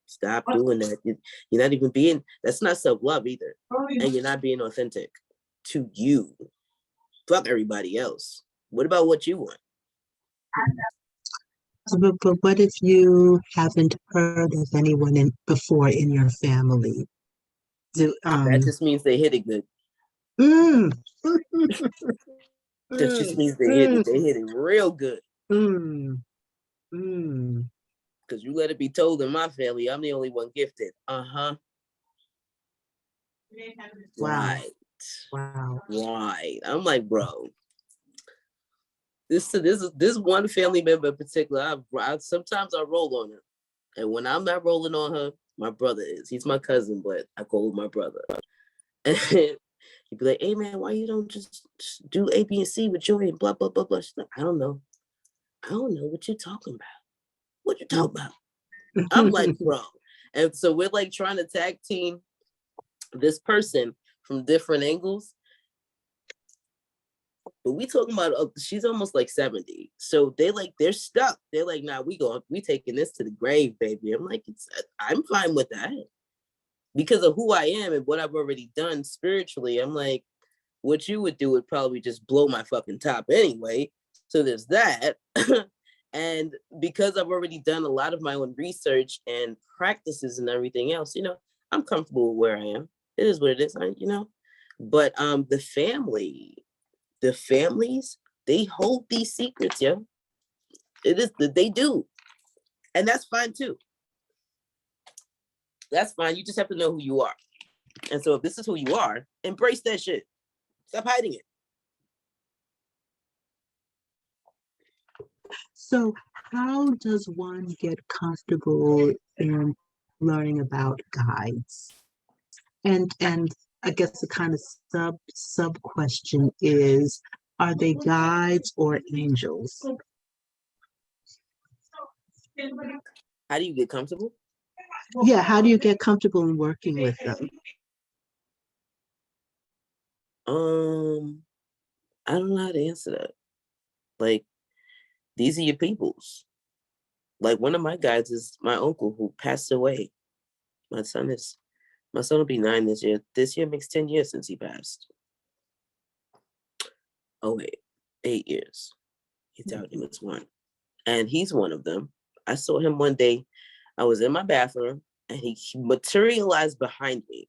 Stop doing that. You're not even being, that's not self-love either. And you're not being authentic to you. Fuck everybody else. What about what you want? But what if you haven't heard of anyone before in your family? That just means they hit it good. Mm. That just means they hit it. They hit it real good. Because you let it be told in my family, I'm the only one gifted. Wow. Right. Wow. Right. I'm like, bro. This one family member in particular, I sometimes I roll on her. And when I'm not rolling on her, my brother is. He's my cousin, but I call him my brother. And he'd be like, hey man, why you don't just do A, B, and C with Joy and blah, blah, blah, blah. She's like, I don't know what you're talking about. What you talking about? I'm like, bro. And so we're like trying to tag team this person from different angles. But we talking about, she's almost like 70. So they're stuck. They're like, nah, we taking this to the grave, baby. I'm like, I'm fine with that. Because of who I am and what I've already done spiritually. I'm like, what you would do would probably just blow my fucking top anyway. So there's that. And because I've already done a lot of my own research and practices and everything else, I'm comfortable with where I am. It is what it is, But the families, they hold these secrets, yo. It is that they do. And that's fine too. That's fine. You just have to know who you are. And so if this is who you are, embrace that shit. Stop hiding it. So how does one get comfortable in learning about guides? And I guess the kind of sub question is, are they guides or angels? How do you get comfortable? Yeah, how do you get comfortable in working with them? I don't know how to answer that. Like, these are your peoples. Like, one of my guides is my uncle who passed away. My son will be 9 this year. This year makes 10 years since he passed. Oh wait, 8 years. He died when he was 1. And he's one of them. I saw him one day. I was in my bathroom and he materialized behind me.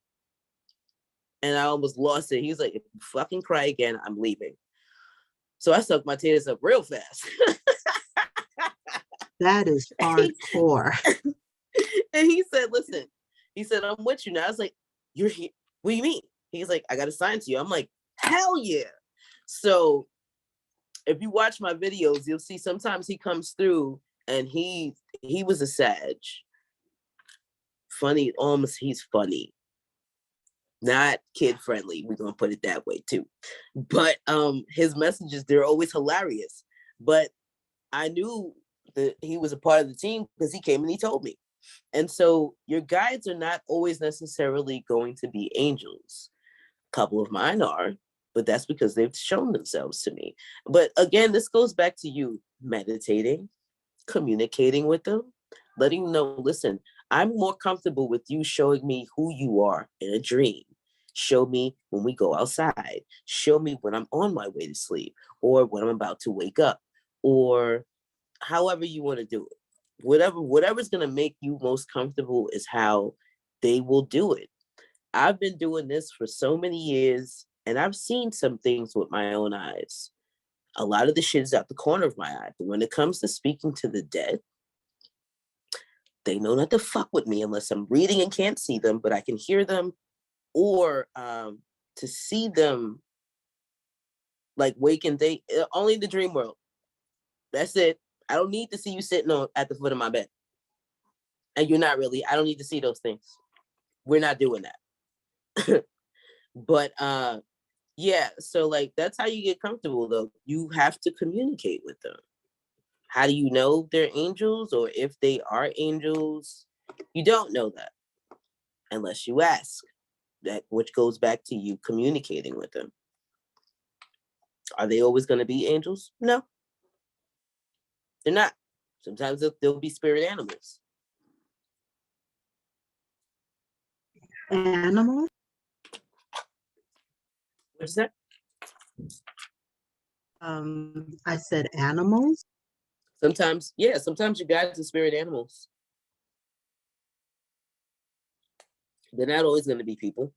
And I almost lost it. He was like, if you fucking cry again, I'm leaving. So I sucked my tears up real fast. That is hardcore. And he said, listen, I'm with you now. I was like, you're here? What do you mean? He's like, I got to sign to you. I'm like, hell yeah. So if you watch my videos, you'll see sometimes he comes through and he was a Sag. Funny, almost he's funny. Not kid friendly. We're gonna put it that way too. But his messages, they're always hilarious. But I knew that he was a part of the team because he came and he told me. And so your guides are not always necessarily going to be angels. A couple of mine are. but that's because they've shown themselves to me. But again, this goes back to you meditating, communicating with them, letting them know, listen, I'm more comfortable with you showing me who you are in a dream. Show me when we go outside. Show me when I'm on my way to sleep or when I'm about to wake up or however you want to do it. Whatever's going to make you most comfortable is how they will do it. I've been doing this for so many years and I've seen some things with my own eyes. A lot of the shit is out the corner of my eye. But when it comes to speaking to the dead, they know not to fuck with me unless I'm reading and can't see them, but I can hear them or to see them like waking day only in the dream world. That's it. I don't need to see you sitting on at the foot of my bed. And you're not really. I don't need to see those things. We're not doing that. But yeah, so like that's how you get comfortable though. You have to communicate with them. How do you know they're angels or if they are angels? You don't know that unless you ask. That which goes back to you communicating with them. Are they always going to be angels? No, they're not. Sometimes they'll be spirit animals. Animals? What's that? I said animals. Sometimes, yeah, sometimes your guides are spirit animals. They're not always going to be people.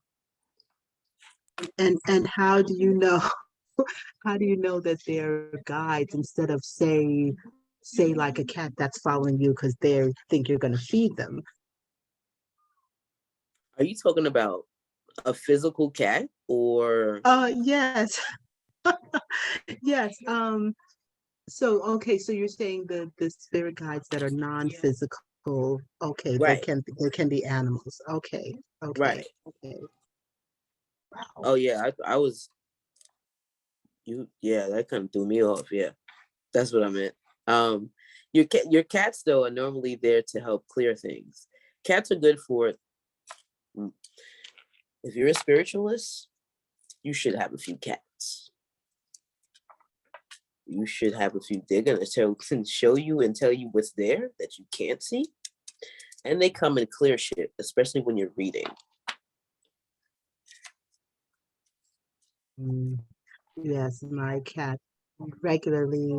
And how do you know? How do you know that they're guides instead of say like a cat that's following you because they think you're going to feed them? Are you talking about a physical cat or? Yes. Yes. So okay, so you're saying the spirit guides that are non-physical, okay, Right, they can be animals. Okay, okay, right. okay. Wow. Oh yeah, I was you. Yeah, that kind of threw me off. Yeah, that's what I meant. Um, your cats though are normally there to help clear things. Cats are good for if you're a spiritualist, you should have a few cats. You should have a few. They're gonna show you and tell you what's there that you can't see, and they come and clear shit, especially when you're reading. Mm, yes, my cat regularly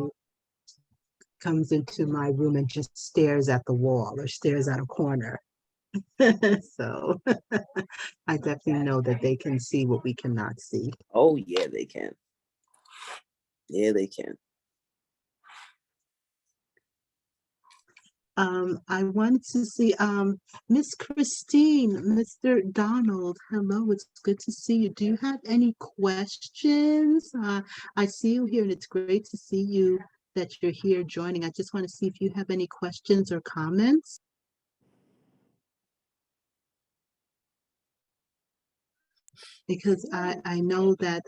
comes into my room and just stares at the wall or stares at a corner. So I definitely know that they can see what we cannot see. Oh yeah, they can. Yeah, they can. I wanted to see Miss Christine, Mr. Donald. Hello, it's good to see you. Do you have any questions? I see you here, and it's great to see you that you're here joining. I just want to see if you have any questions or comments. Because I know that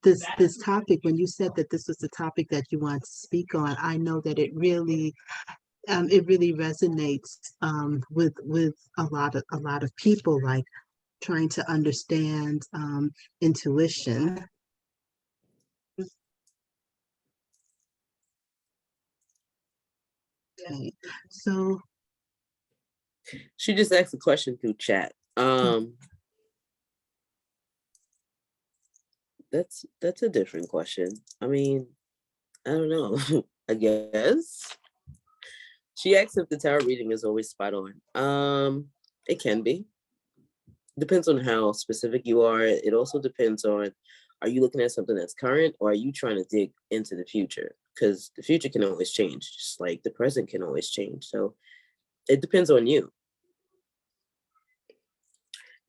this topic, when you said that this was the topic that you want to speak on, I know that it really resonates with a lot of people, like trying to understand intuition. Okay, so She just asked a question through chat. That's a different question. I mean, I don't know. I guess she asked if the tarot reading is always spot on. It can be. Depends on how specific you are. It also depends on are you looking at something that's current or are you trying to dig into the future? Because the future can always change, just like the present can always change. So it depends on you.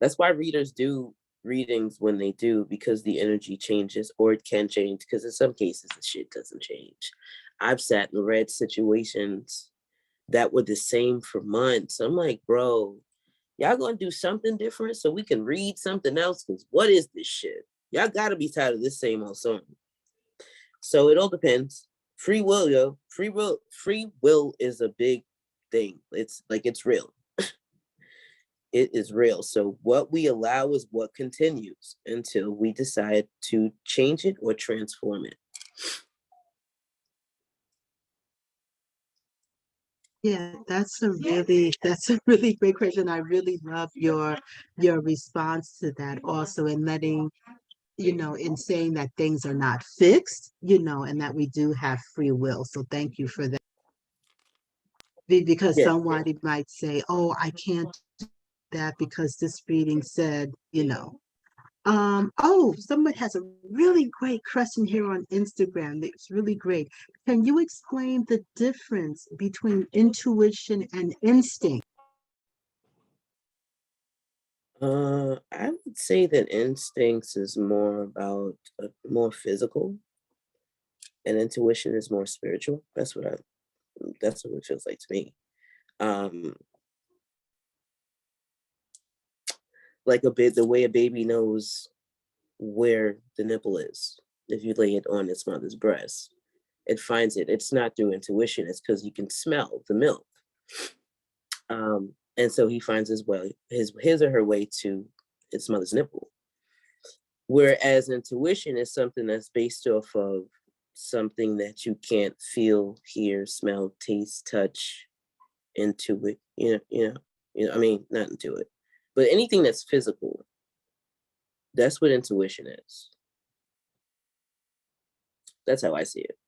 That's why readers do readings when they do, because the energy changes or it can change. Because in some cases, the shit doesn't change. I've sat and read situations that were the same for months. I'm like, bro, y'all gonna do something different so we can read something else? Because what is this shit? Y'all gotta be tired of this same old song. So it all depends. Free will, yo. Free will is a big thing. It's like it's real. It is real. So what we allow is what continues until we decide to change it or transform it. Yeah, that's a really great question. I really love your response to that also, and letting, in saying that things are not fixed, and that we do have free will. So thank you for that. Because Yeah. somebody might say, "Oh, I can't do that because this reading said." Oh, somebody has a really great question here on Instagram. It's really great. Can you explain the difference between intuition and instinct? I would say that instincts is more about more physical, and intuition is more spiritual. That's what it feels like to me. Um, like the way a baby knows where the nipple is. If you lay it on its mother's breast, it finds it. It's not through intuition. It's because you can smell the milk. And so he finds his or her way to its mother's nipple. Whereas intuition is something that's based off of something that you can't feel, hear, smell, taste, touch, into it. I mean, not into it, but anything that's physical. That's what intuition is. That's how I see it.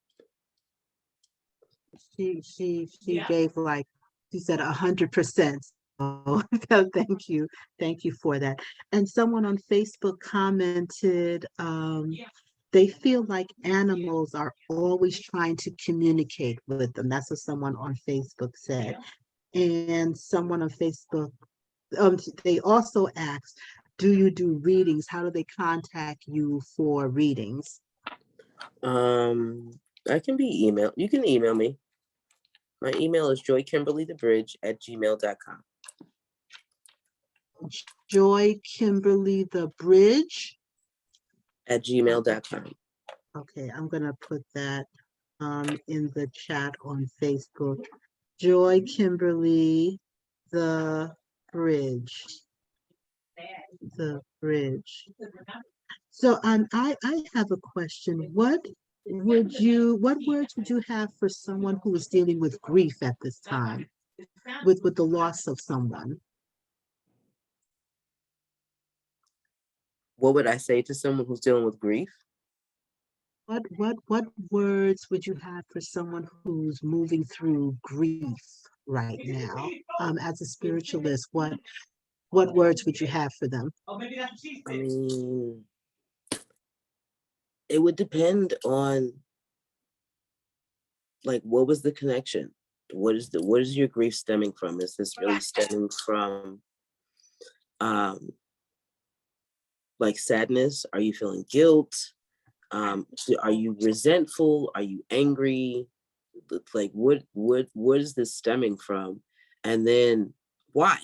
She gave like she said 100%. Oh, so thank you for that. And someone on Facebook commented, they feel like animals are always trying to communicate with them. That's what someone on Facebook said. And someone on Facebook, they also asked, do you do readings? How do they contact you for readings? I can be emailed. You can email me. My email is joykimberlythebridge@gmail.com. Joy Kimberly the Bridge @gmail.com. Okay, I'm gonna put that in the chat on Facebook. Joy Kimberly the Bridge. The Bridge. So I have a question. What words would you have for someone who is dealing with grief at this time, with the loss of someone? What would I say to someone who's dealing with grief? What words would you have for someone who's moving through grief right now? As a spiritualist, what words would you have for them? I mean, it would depend on like what was the connection? What is your grief stemming from? Is this really stemming from um like sadness? Are you feeling guilt? Are you resentful? Are you angry? Like what is this stemming from? And then why?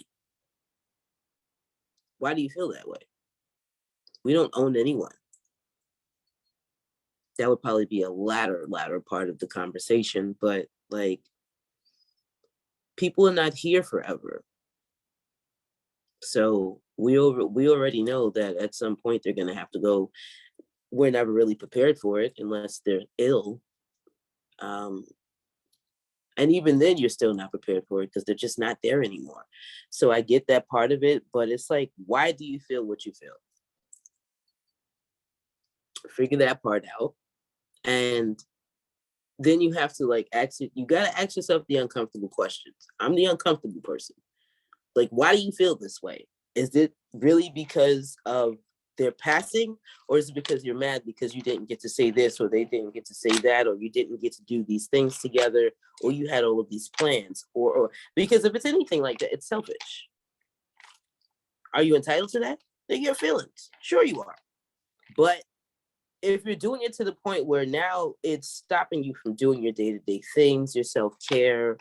Why do you feel that way? We don't own anyone. That would probably be a latter part of the conversation, but like people are not here forever. So we already know that at some point they're gonna have to go. We're never really prepared for it unless they're ill. Um, and even then you're still not prepared for it because they're just not there anymore. So I get that part of it, but it's like, why do you feel what you feel? Figure that part out. And then you have to like you gotta ask yourself the uncomfortable questions. I'm the uncomfortable person. Like, why do you feel this way? Is it really because of their passing, or is it because you're mad because you didn't get to say this, or they didn't get to say that, or you didn't get to do these things together, or you had all of these plans, or because if it's anything like that, it's selfish. Are you entitled to that? They're your feelings. Sure you are. But if you're doing it to the point where now it's stopping you from doing your day-to-day things, your self-care,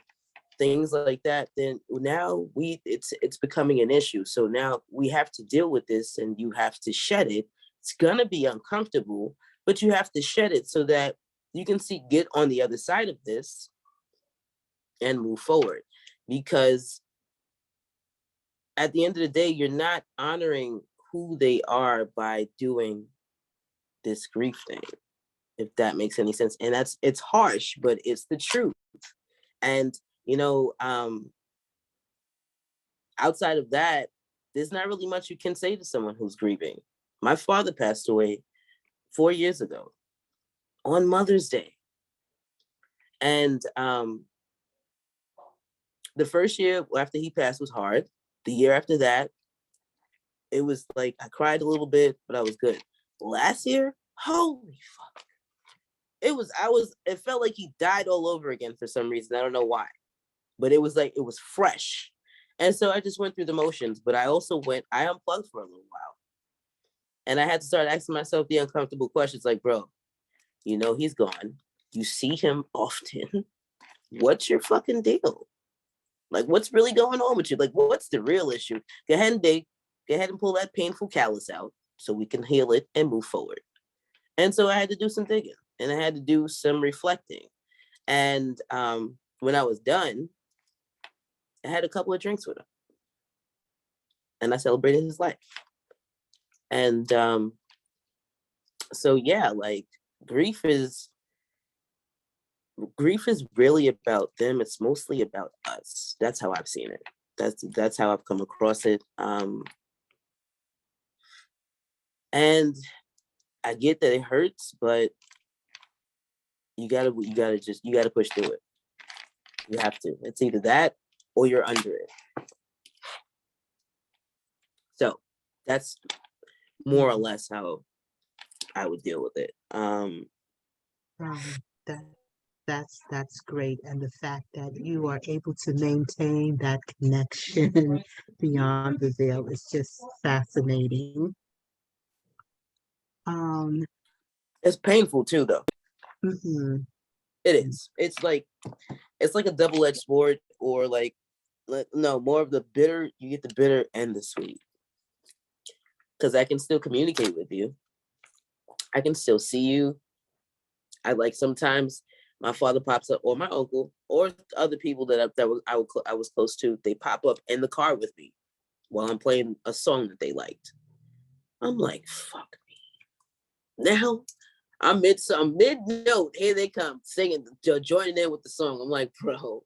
things like that, then now it's becoming an issue. So now we have to deal with this and you have to shed it. It's gonna be uncomfortable, but you have to shed it so that you can get on the other side of this and move forward. Because at the end of the day, you're not honoring who they are by doing this grief thing, if that makes any sense. And it's harsh, but it's the truth. And, outside of that, there's not really much you can say to someone who's grieving. My father passed away 4 years ago on Mother's Day. And the first year after he passed was hard. The year after that, it was like I cried a little bit, but I was good. Last year, holy fuck. It felt like he died all over again for some reason. I don't know why. But it was fresh. And so I just went through the motions, but I unplugged for a little while. And I had to start asking myself the uncomfortable questions like, bro, he's gone. You see him often. What's your fucking deal? Like, what's really going on with you? Like, what's the real issue? Go ahead and pull that painful callus out so we can heal it and move forward. And so I had to do some digging and I had to do some reflecting. And when I was done, I had a couple of drinks with him and I celebrated his life. And so, yeah, like grief is really about them. It's mostly about us. That's how I've seen it. That's how I've come across it. And I get that it hurts, but you gotta push through it. You have to. It's either that or you're under it. So that's more or less how I would deal with it. That's great. And the fact that you are able to maintain that connection beyond the veil is just fascinating. It's painful too, though. Mhm. It is. It's like a double-edged sword, or no, more of the bitter. You get the bitter and the sweet, because I can still communicate with you. I can still see you. Sometimes my father pops up, or my uncle, or other people that I was close to. They pop up in the car with me while I'm playing a song that they liked. I'm like, fuck me. Now I'm mid note. Here they come singing, joining in with the song. I'm like, bro.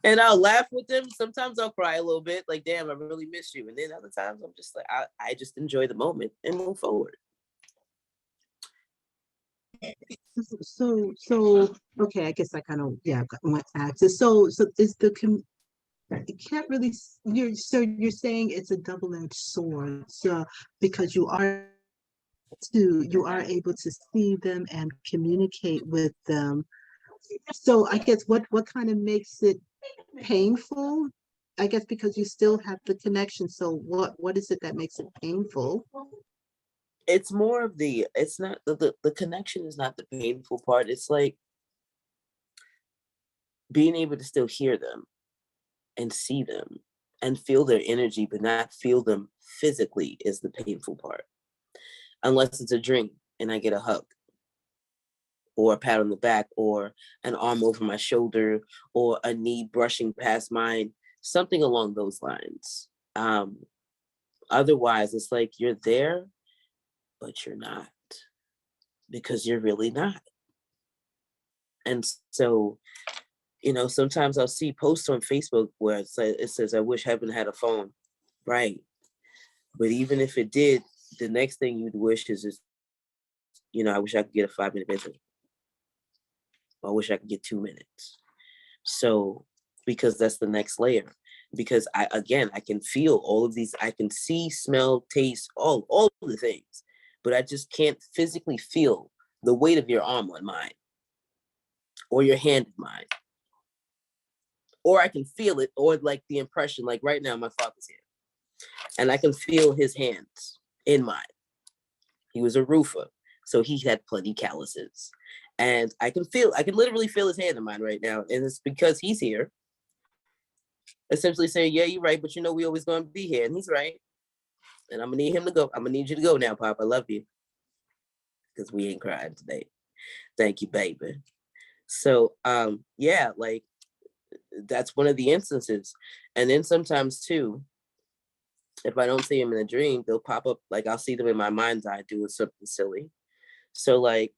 And I'll laugh with them. Sometimes I'll cry a little bit, like, damn, I really miss you. And then other times I'm just like, I just enjoy the moment and move forward. So okay, I guess I kind of want to ask this. So is you can't really you're saying it's a double-edged sword, so because you are able to see them and communicate with them. So I guess what kind of makes it painful? I guess because you still have the connection. So what is it that makes it painful? It's more of it's not the connection is not the painful part. It's like being able to still hear them and see them and feel their energy, but not feel them physically is the painful part. Unless it's a dream and I get a hug or a pat on the back or an arm over my shoulder or a knee brushing past mine, something along those lines. Otherwise, it's like you're there, but you're not, because you're really not. And so, sometimes I'll see posts on Facebook where it says, I wish heaven had a phone. Right. But even if it did, the next thing you'd wish is I wish I could get a 5-minute visit. I wish I could get 2 minutes. So, because that's the next layer. Because I can feel all of these, I can see, smell, taste, all the things, but I just can't physically feel the weight of your arm on mine or your hand in mine. Or I can feel it, or like the impression, like right now, my father's here, and I can feel his hands in mine. He was a roofer, so he had plenty calluses. And I can literally feel his hand in mine right now. And it's because he's here, essentially saying, yeah, you're right, but we always going to be here. And he's right. And I'm going to need him to go. I'm going to need you to go now, Pop. I love you. Because we ain't crying today. Thank you, baby. So, yeah, like that's one of the instances. And then sometimes too, if I don't see them in a dream, they'll pop up, like I'll see them in my mind's eye doing something silly. So like,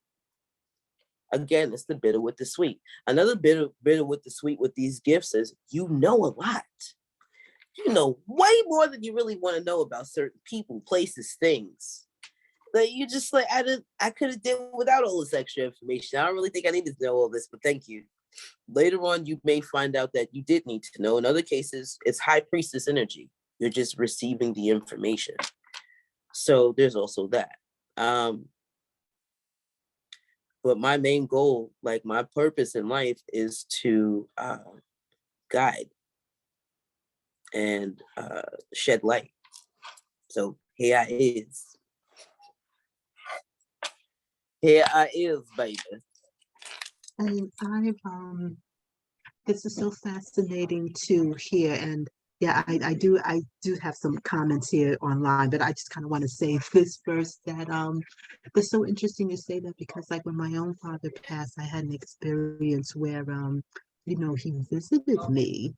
again, it's the bitter with the sweet. Another bitter with the sweet with these gifts is you know a lot. You know way more than you really want to know about certain people, places, things. Like you just like, I could have did without all this extra information. I don't really think I needed to know all this, but thank you. Later on, you may find out that you did need to know. In other cases, it's high priestess energy. You're just receiving the information. So there's also that. But my main goal, like my purpose in life, is to guide and shed light. So here I is. Here I is, baby. And this is so fascinating to hear. And yeah, I do have some comments here online, but I just kind of want to say this first, that it's so interesting you say that, because like when my own father passed, I had an experience where he visited me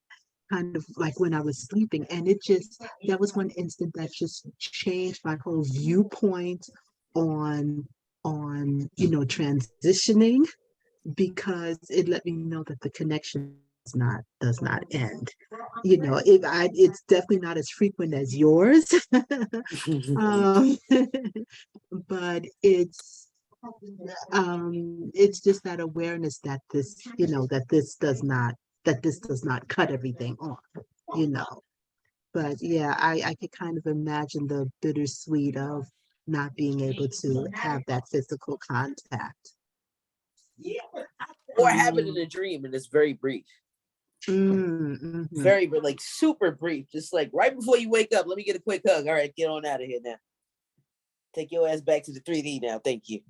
kind of like when I was sleeping, and that was one instant that just changed my whole viewpoint on transitioning, because it let me know that the connection does not end. It's definitely not as frequent as yours, um, but it's just that awareness that this does not cut everything off, you know. But yeah, I could kind of imagine the bittersweet of not being able to have that physical contact. Or have it in a dream, and it's very brief. Very, like super brief. Just like right before you wake up, let me get a quick hug. All right, get on out of here now. Take your ass back to the 3D now. Thank you.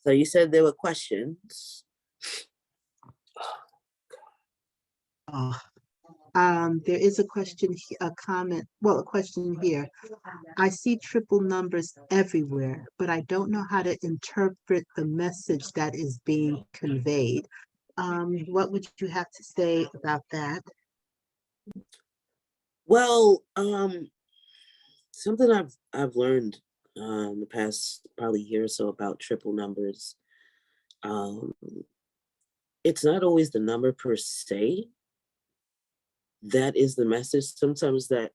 So you said there were questions. There is a question, a comment, well, a question here. I see triple numbers everywhere, but I don't know how to interpret the message that is being conveyed. What would you have to say about that? Well, something I've learned the past probably year or so about triple numbers. It's not always the number per se that is the message. Sometimes that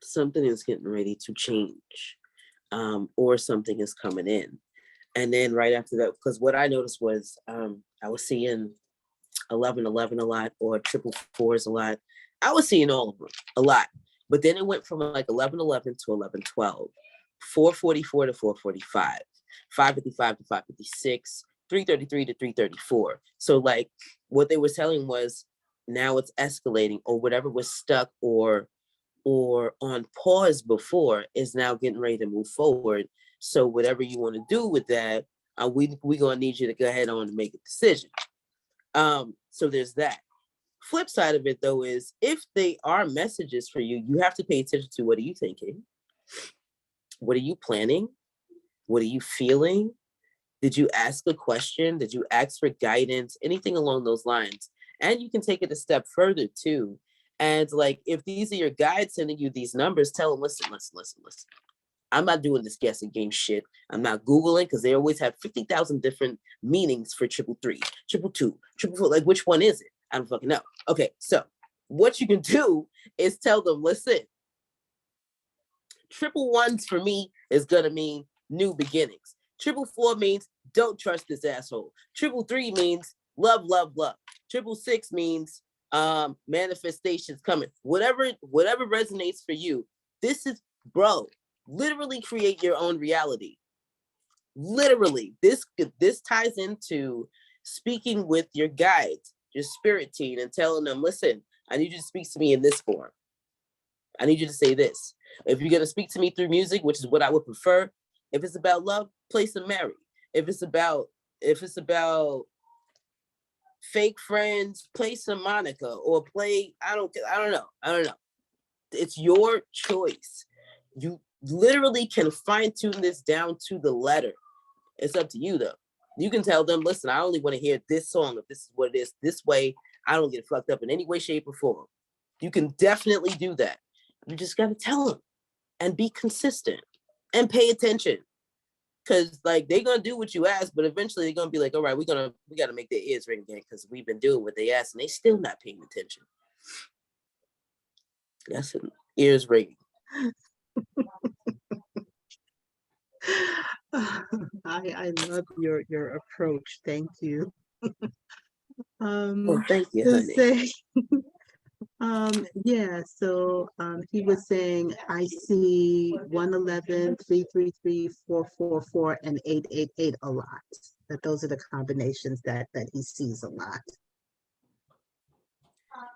something is getting ready to change, or something is coming in. And then right after that, because what I noticed was I was seeing 1111 a lot, or triple fours a lot. I was seeing all of them a lot. But then it went from like 1111 to 1112, 444 to 445, 555 to 556, 333 to 334. So like what they were telling was now it's escalating, or whatever was stuck or on pause before is now getting ready to move forward. So whatever you want to do with that, we gonna need you to go ahead on and make a decision. So there's that. Flip side of it though is if they are messages for you, you have to pay attention to what are you thinking? What are you planning? What are you feeling? Did you ask a question? Did you ask for guidance? Anything along those lines. And you can take it a step further too. And like, if these are your guides sending you these numbers, tell them, listen. I'm not doing this guessing game shit. I'm not Googling, because they always have 50,000 different meanings for 333, 222, 444. Like, which one is it? I don't fucking know. Okay, so what you can do is tell them, listen, 111 for me is gonna mean new beginnings. 444 means don't trust this asshole. 333 means love. 666 means manifestations coming. Whatever resonates for you. This is, bro, literally create your own reality. Literally, this ties into speaking with your guides, your spirit team, and telling them, listen, I need you to speak to me in this form. I need you to say this. If you're going to speak to me through music, which is what I would prefer, if it's about love, play some Mary. If it's about fake friends, play some Monica, or play, I don't know. It's your choice. literally can fine tune this down to the letter. It's up to you though. You can tell them, listen, I only want to hear this song. If this is what it is, this way, I don't get fucked up in any way, shape, or form. You can definitely do that. You just got to tell them and be consistent and pay attention. Cause like they're gonna do what you ask, but eventually they're gonna be like, all right, we gotta make their ears ring again because we've been doing what they asked and they still not paying attention. That's an ears ringing. I love your approach. Thank you. Oh, thank you, To honey. say, yeah, so he was saying I see 111, 333, 444, and 888 a lot. That those are the combinations that he sees a lot.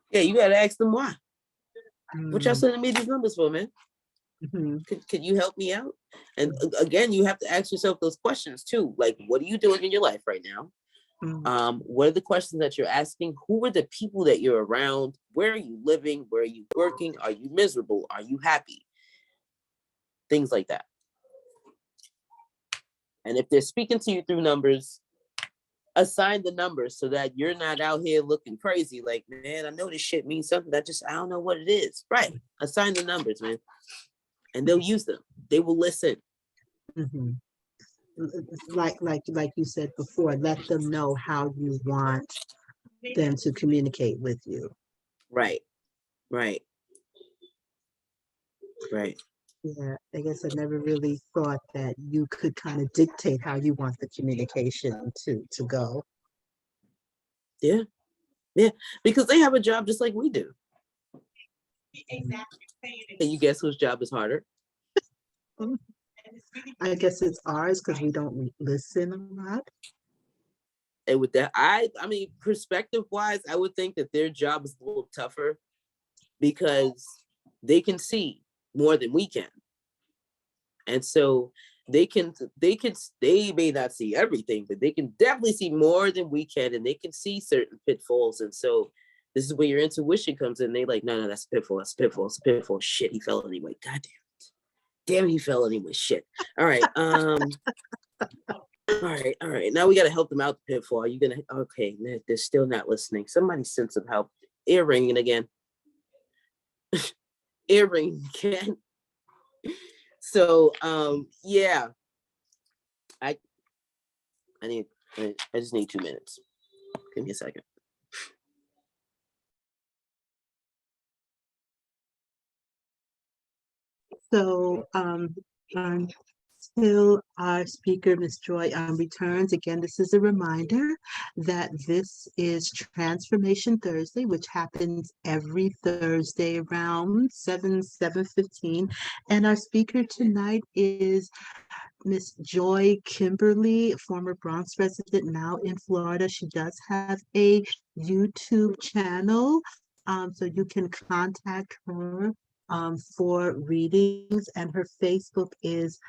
Yeah, you gotta ask them why. What y'all Mm. sending me these numbers for, man? Mhm. Could you help me out? And again, you have to ask yourself those questions too. Like, what are you doing in your life right now? Mm. What are the questions that you're asking? Who are the people that you're around? Where are you living? Where are you working? Are you miserable? Are you happy? Things like that. And if they're speaking to you through numbers, assign the numbers so that you're not out here looking crazy. Like, man, I know this shit means something. I don't know what it is. Right. Assign the numbers, man. And they'll use them. They will listen. Mhm. Like you said before, let them know how you want them to communicate with you. Right. Right. Right. Yeah, I guess I never really thought that you could kind of dictate how you want the communication to go. Yeah. Yeah. Because they have a job just like we do. Can you guess whose job is harder? I guess it's ours because we don't listen a lot. And with that, I mean, perspective wise, I would think that their job is a little tougher because they can see more than we can. And so they may not see everything, but they can definitely see more than we can, and they can see certain pitfalls. And so this is where your intuition comes in. They like, no, that's a pitfall, that's a pitfall, it's a pitfall. Shit, he fell anyway. God damn, he fell anyway. Shit. All right. All right. Now we got to help them out the pitfall. Are you gonna? Okay, they're still not listening. Somebody send some help. Ear ringing again. Ear ringing again. So yeah, I just need 2 minutes. Give me a second. So until our speaker, Ms. Joy, returns, again, this is a reminder that this is Transformation Thursday, which happens every Thursday around 7:15. And our speaker tonight is Miss Joy Kimberly, former Bronx resident, now in Florida. She does have a YouTube channel, so you can contact her for readings, and her Facebook is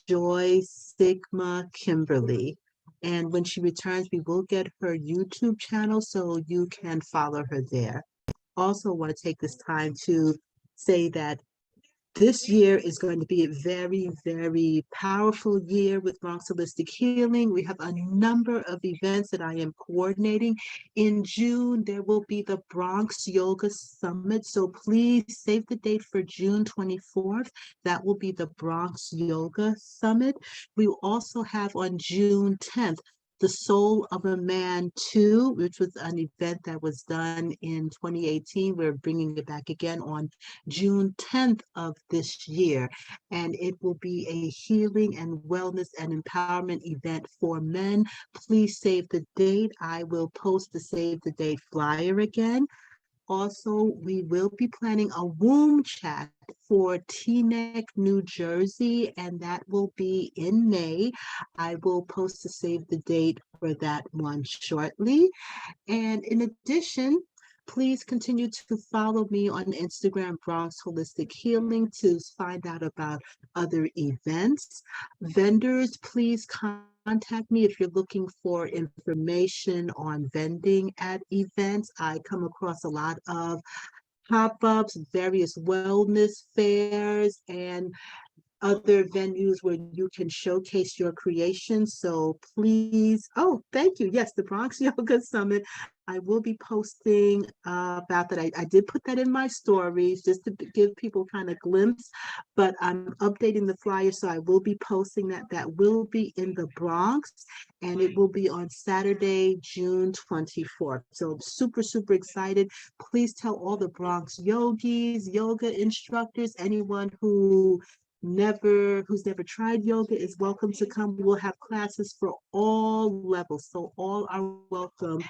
Joy Sigma Kimberly. And when she returns, we will get her YouTube channel so you can follow her there. Also, want to take this time to say that this year is going to be a very, very powerful year with Bronx Holistic Healing. We have a number of events that I am coordinating. In June, there will be the Bronx Yoga Summit. So please save the date for June 24th. That will be the Bronx Yoga Summit. We will also have on June 10th, the Soul of a Man 2, which was an event that was done in 2018. We're bringing it back again on June 10th of this year, and it will be a healing and wellness and empowerment event for men. Please save the date. I will post the save the date flyer again. Also, we will be planning a womb chat for Teaneck, New Jersey, and that will be in May. I will post the save the date for that one shortly. And in addition, please continue to follow me on Instagram, Bronx Holistic Healing, to find out about other events. Vendors, please contact me if you're looking for information on vending at events. I come across a lot of pop-ups, various wellness fairs, and other venues where you can showcase your creations. So please, oh, thank you. Yes, the Bronx Yoga Summit. I will be posting about that. I did put that in my stories just to give people kind of glimpse, but I'm updating the flyer. So I will be posting that. That will be in the Bronx, and it will be on Saturday, June 24th. So I'm super, super excited. Please tell all the Bronx yogis, yoga instructors, anyone who's never tried yoga is welcome to come. We will have classes for all levels, so all are welcome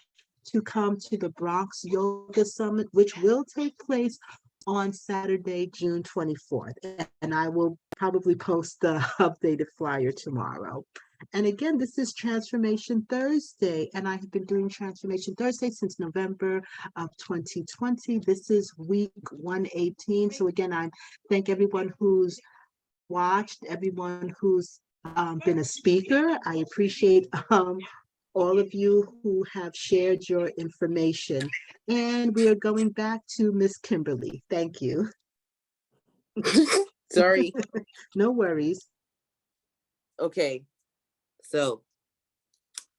to come to the Bronx Yoga Summit, which will take place on Saturday, June 24th. And I will probably post the updated flyer tomorrow. And again, this is Transformation Thursday, and I have been doing Transformation Thursday since November of 2020. This is week 118. So again, I thank everyone who's watched, everyone who's been a speaker. I appreciate all of you who have shared your information. And we are going back to Miss Kimberly. Thank you. Sorry. No worries. Okay. So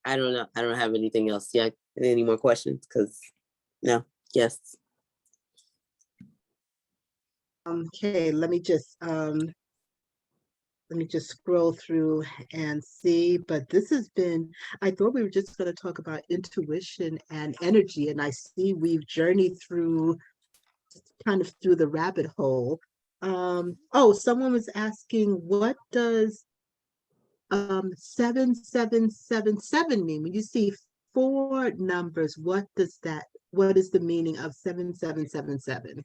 I don't know. I don't have anything else. Yeah. Any more questions? Because no. Yes. Okay, let me just scroll through and see. But this has been, I thought we were just going to talk about intuition and energy, and I see we've journeyed through kind of through the rabbit hole. Oh, someone was asking, what does 7777 mean? When you see four numbers, what is the meaning of 7777?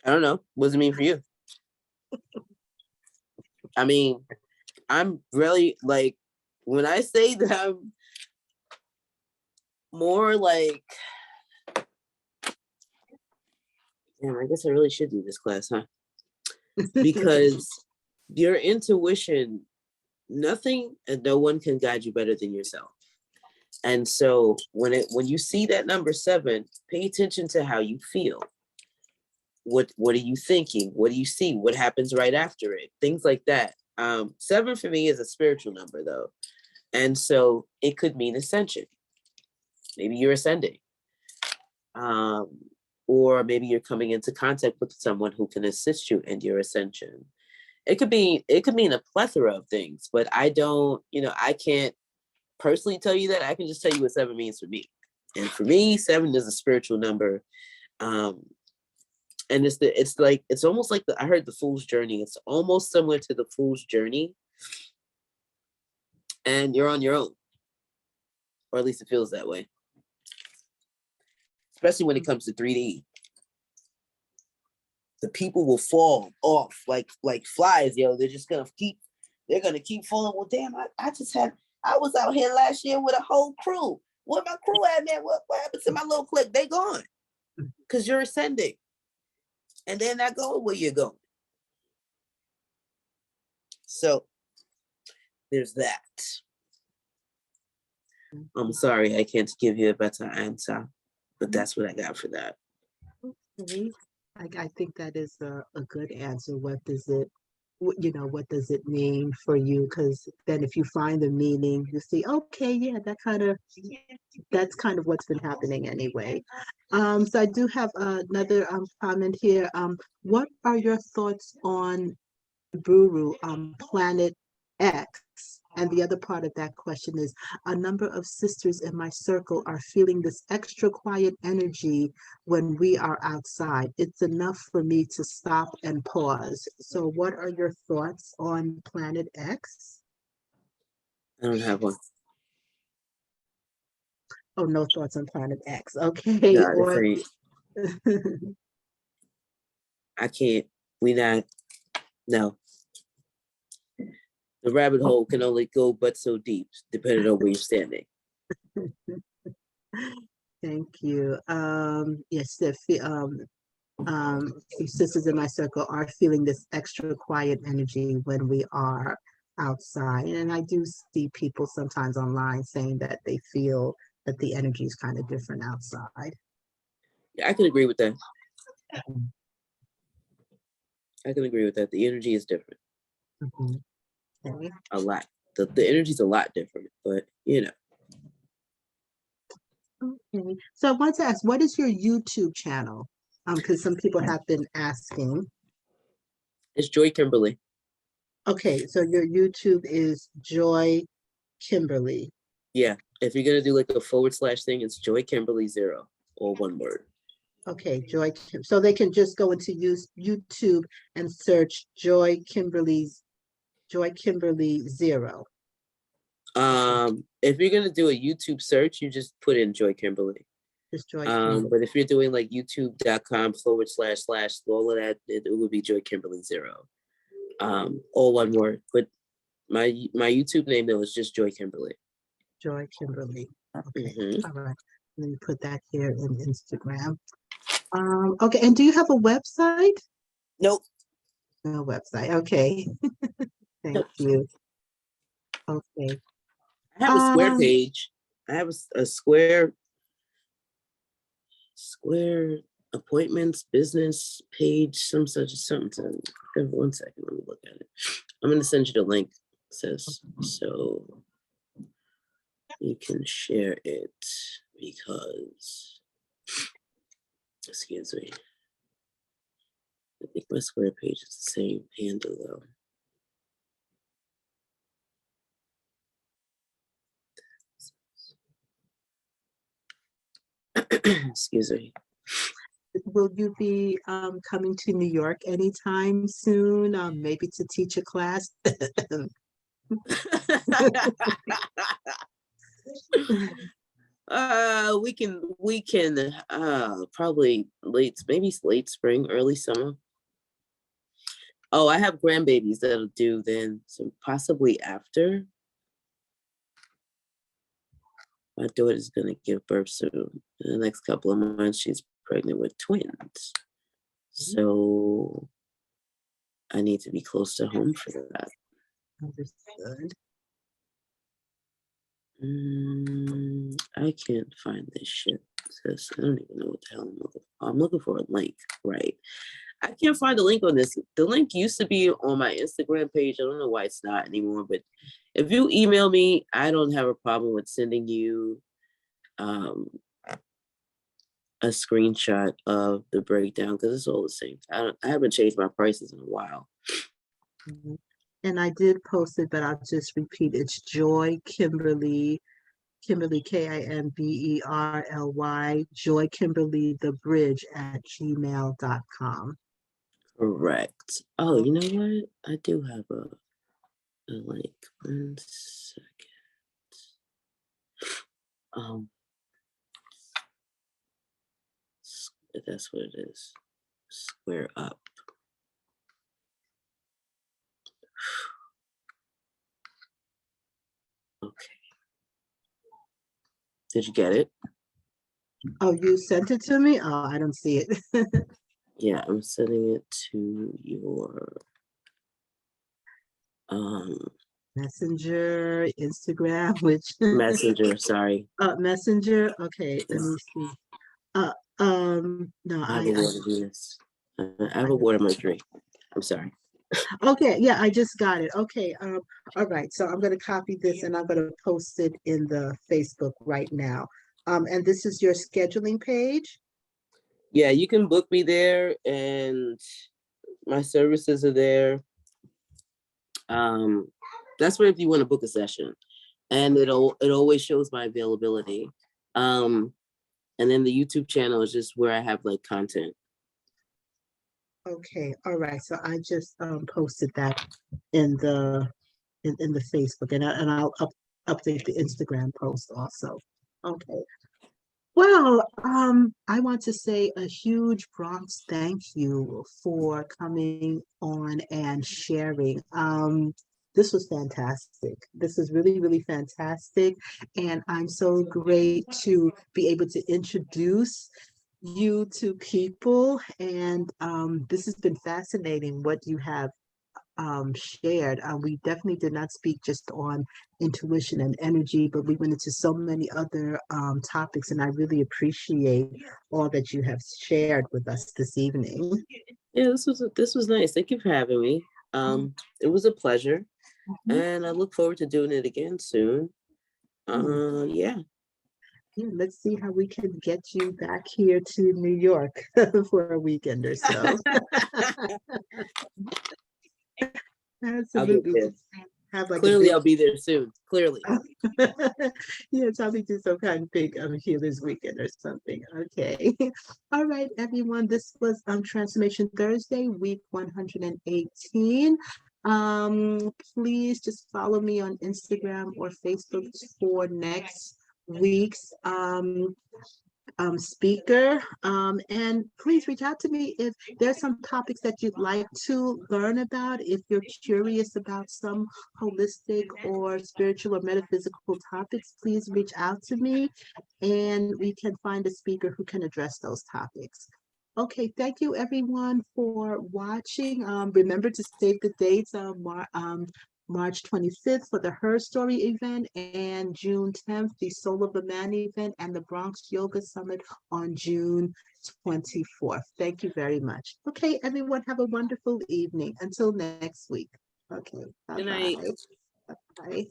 I don't know. What does it mean for you? I mean, I'm really like, when I say that I'm more like, damn, I guess I really should do this class, huh? Because your intuition, nothing and no one can guide you better than yourself. And so when you see that number 7, pay attention to how you feel. What are you thinking? What do you see? What happens right after it? Things like that. 7 for me is a spiritual number though. And so it could mean ascension. Maybe you're ascending. Or maybe you're coming into contact with someone who can assist you in your ascension. It could mean a plethora of things, but I can't personally tell you that. I can just tell you what 7 means for me. And for me, 7 is a spiritual number. And it's almost like I heard the Fool's Journey. It's almost similar to the Fool's Journey. And you're on your own. Or at least it feels that way. Especially when it comes to 3D. The people will fall off like flies, yo. They're gonna keep falling. Well, damn, I was out here last year with a whole crew. Where my crew at, man? What happened to my little clique? They gone. Because you're ascending. And they're not going where you're going. So there's that. I'm sorry, I can't give you a better answer, but that's what I got for that. Okay. I think that is a good answer. What does it mean for you? Because then if you find the meaning, you see, okay, yeah, that's kind of what's been happening anyway. So I do have another comment here. What are your thoughts on Buru, Planet X? And the other part of that question is, a number of sisters in my circle are feeling this extra quiet energy when we are outside. It's enough for me to stop and pause. So what are your thoughts on Planet X? I don't have one. Oh, no thoughts on Planet X. Okay. No, Or I can't. No. The rabbit hole can only go but so deep, depending on where you're standing. Thank you. Yes, sisters in my circle are feeling this extra quiet energy when we are outside. And I do see people sometimes online saying that they feel that the energy is kind of different outside. I can agree with that. I can agree with that. The energy is different. Okay. A lot. The energy's a lot different, but you know. Okay. So I want to ask, what is your YouTube channel? Because some people have been asking. It's Joy Kimberly. Okay, so your YouTube is Joy Kimberly. Yeah. If you're gonna do like a / thing, it's Joy Kimberly 0, or one word. Okay, so they can just go into YouTube and search Joy Kimberly 0. If you're gonna do a YouTube search, you just put in Joy Kimberly. Just Joy Kimberly. But if you're doing like youtube.com / all of that, it would be Joy Kimberly 0. All one word. But my YouTube name though is just Joy Kimberly. Joy Kimberly. Okay. Mhm. All right. Let me put that here in Instagram. Okay, and do you have a website? Nope. No website. Okay. Thank Nope. you. Okay. I have a square page. I have a square appointments business page, something. One second, let me look at it. I'm gonna send you the link. It says so you can share it because, excuse me. I think my square page is the same handle though. Excuse me. Will you be coming to New York anytime soon? Maybe to teach a class? We can probably maybe late spring, early summer. Oh, I have grandbabies that'll do then, so possibly after. My daughter's gonna give birth soon. In the next couple of months, she's pregnant with twins. So I need to be close to home for that. Understood. I can't find this shit. Sis. I don't even know what the hell I'm looking for. I'm looking for a link, right? I can't find the link on this. The link used to be on my Instagram page. I don't know why it's not anymore, but if you email me, I don't have a problem with sending you a screenshot of the breakdown because it's all the same. I haven't changed my prices in a while. And I did post it, but I'll just repeat. It's Joy Kimberly, Kimberly Kimberly, Joy Kimberly the Bridge at gmail.com. Correct. Oh, you know what? I do have a link. 1 second. That's what it is. Square up. Okay. Did you get it? Oh, you sent it to me? Oh, I don't see it. Yeah, I'm sending it to your Messenger, Instagram, which Messenger, sorry. Messenger. Okay, let me see. No, I have a water Venus. I have a water Mercury. I'm sorry. Okay, yeah, I just got it. Okay, all right. So I'm gonna copy this and I'm gonna post it in the Facebook right now. And this is your scheduling page? Yeah, you can book me there and my services are there. That's where if you want to book a session. And it always shows my availability. And then the YouTube channel is just where I have like content. Okay, all right. So I just posted that in the Facebook and I'll update the Instagram post also. Okay. Well, I want to say a huge Bronx thank you for coming on and sharing. This was fantastic. This is really, really fantastic. And I'm so great to be able to introduce you to people. And this has been fascinating what you have shared. We definitely did not speak just on intuition and energy, but we went into so many other topics, and I really appreciate all that you have shared with us this evening. Yeah, this was nice. Thank you for having me. It was a pleasure, Mhm. and I look forward to doing it again soon. Yeah. Yeah, let's see how we can get you back here to New York for a weekend or so. I'll get Absolutely. there. Just have like a Clearly, big I'll be there soon. Clearly. yeah, probably do some kind of big healers weekend or something. Okay. All right, everyone. This was Transformation Thursday, week 118. Please just follow me on Instagram or Facebook for next week's speaker. And please reach out to me if there's some topics that you'd like to learn about. If you're curious about some holistic or spiritual or metaphysical topics, please reach out to me and we can find a speaker who can address those topics. Okay, thank you everyone for watching. Remember to save the dates. March 25th for the Her Story event and June 10th, the Soul of the Man event and the Bronx Yoga Summit on June 24th. Thank you very much. Okay, everyone, have a wonderful evening. Until next week. Okay, Good night. bye-bye. Bye.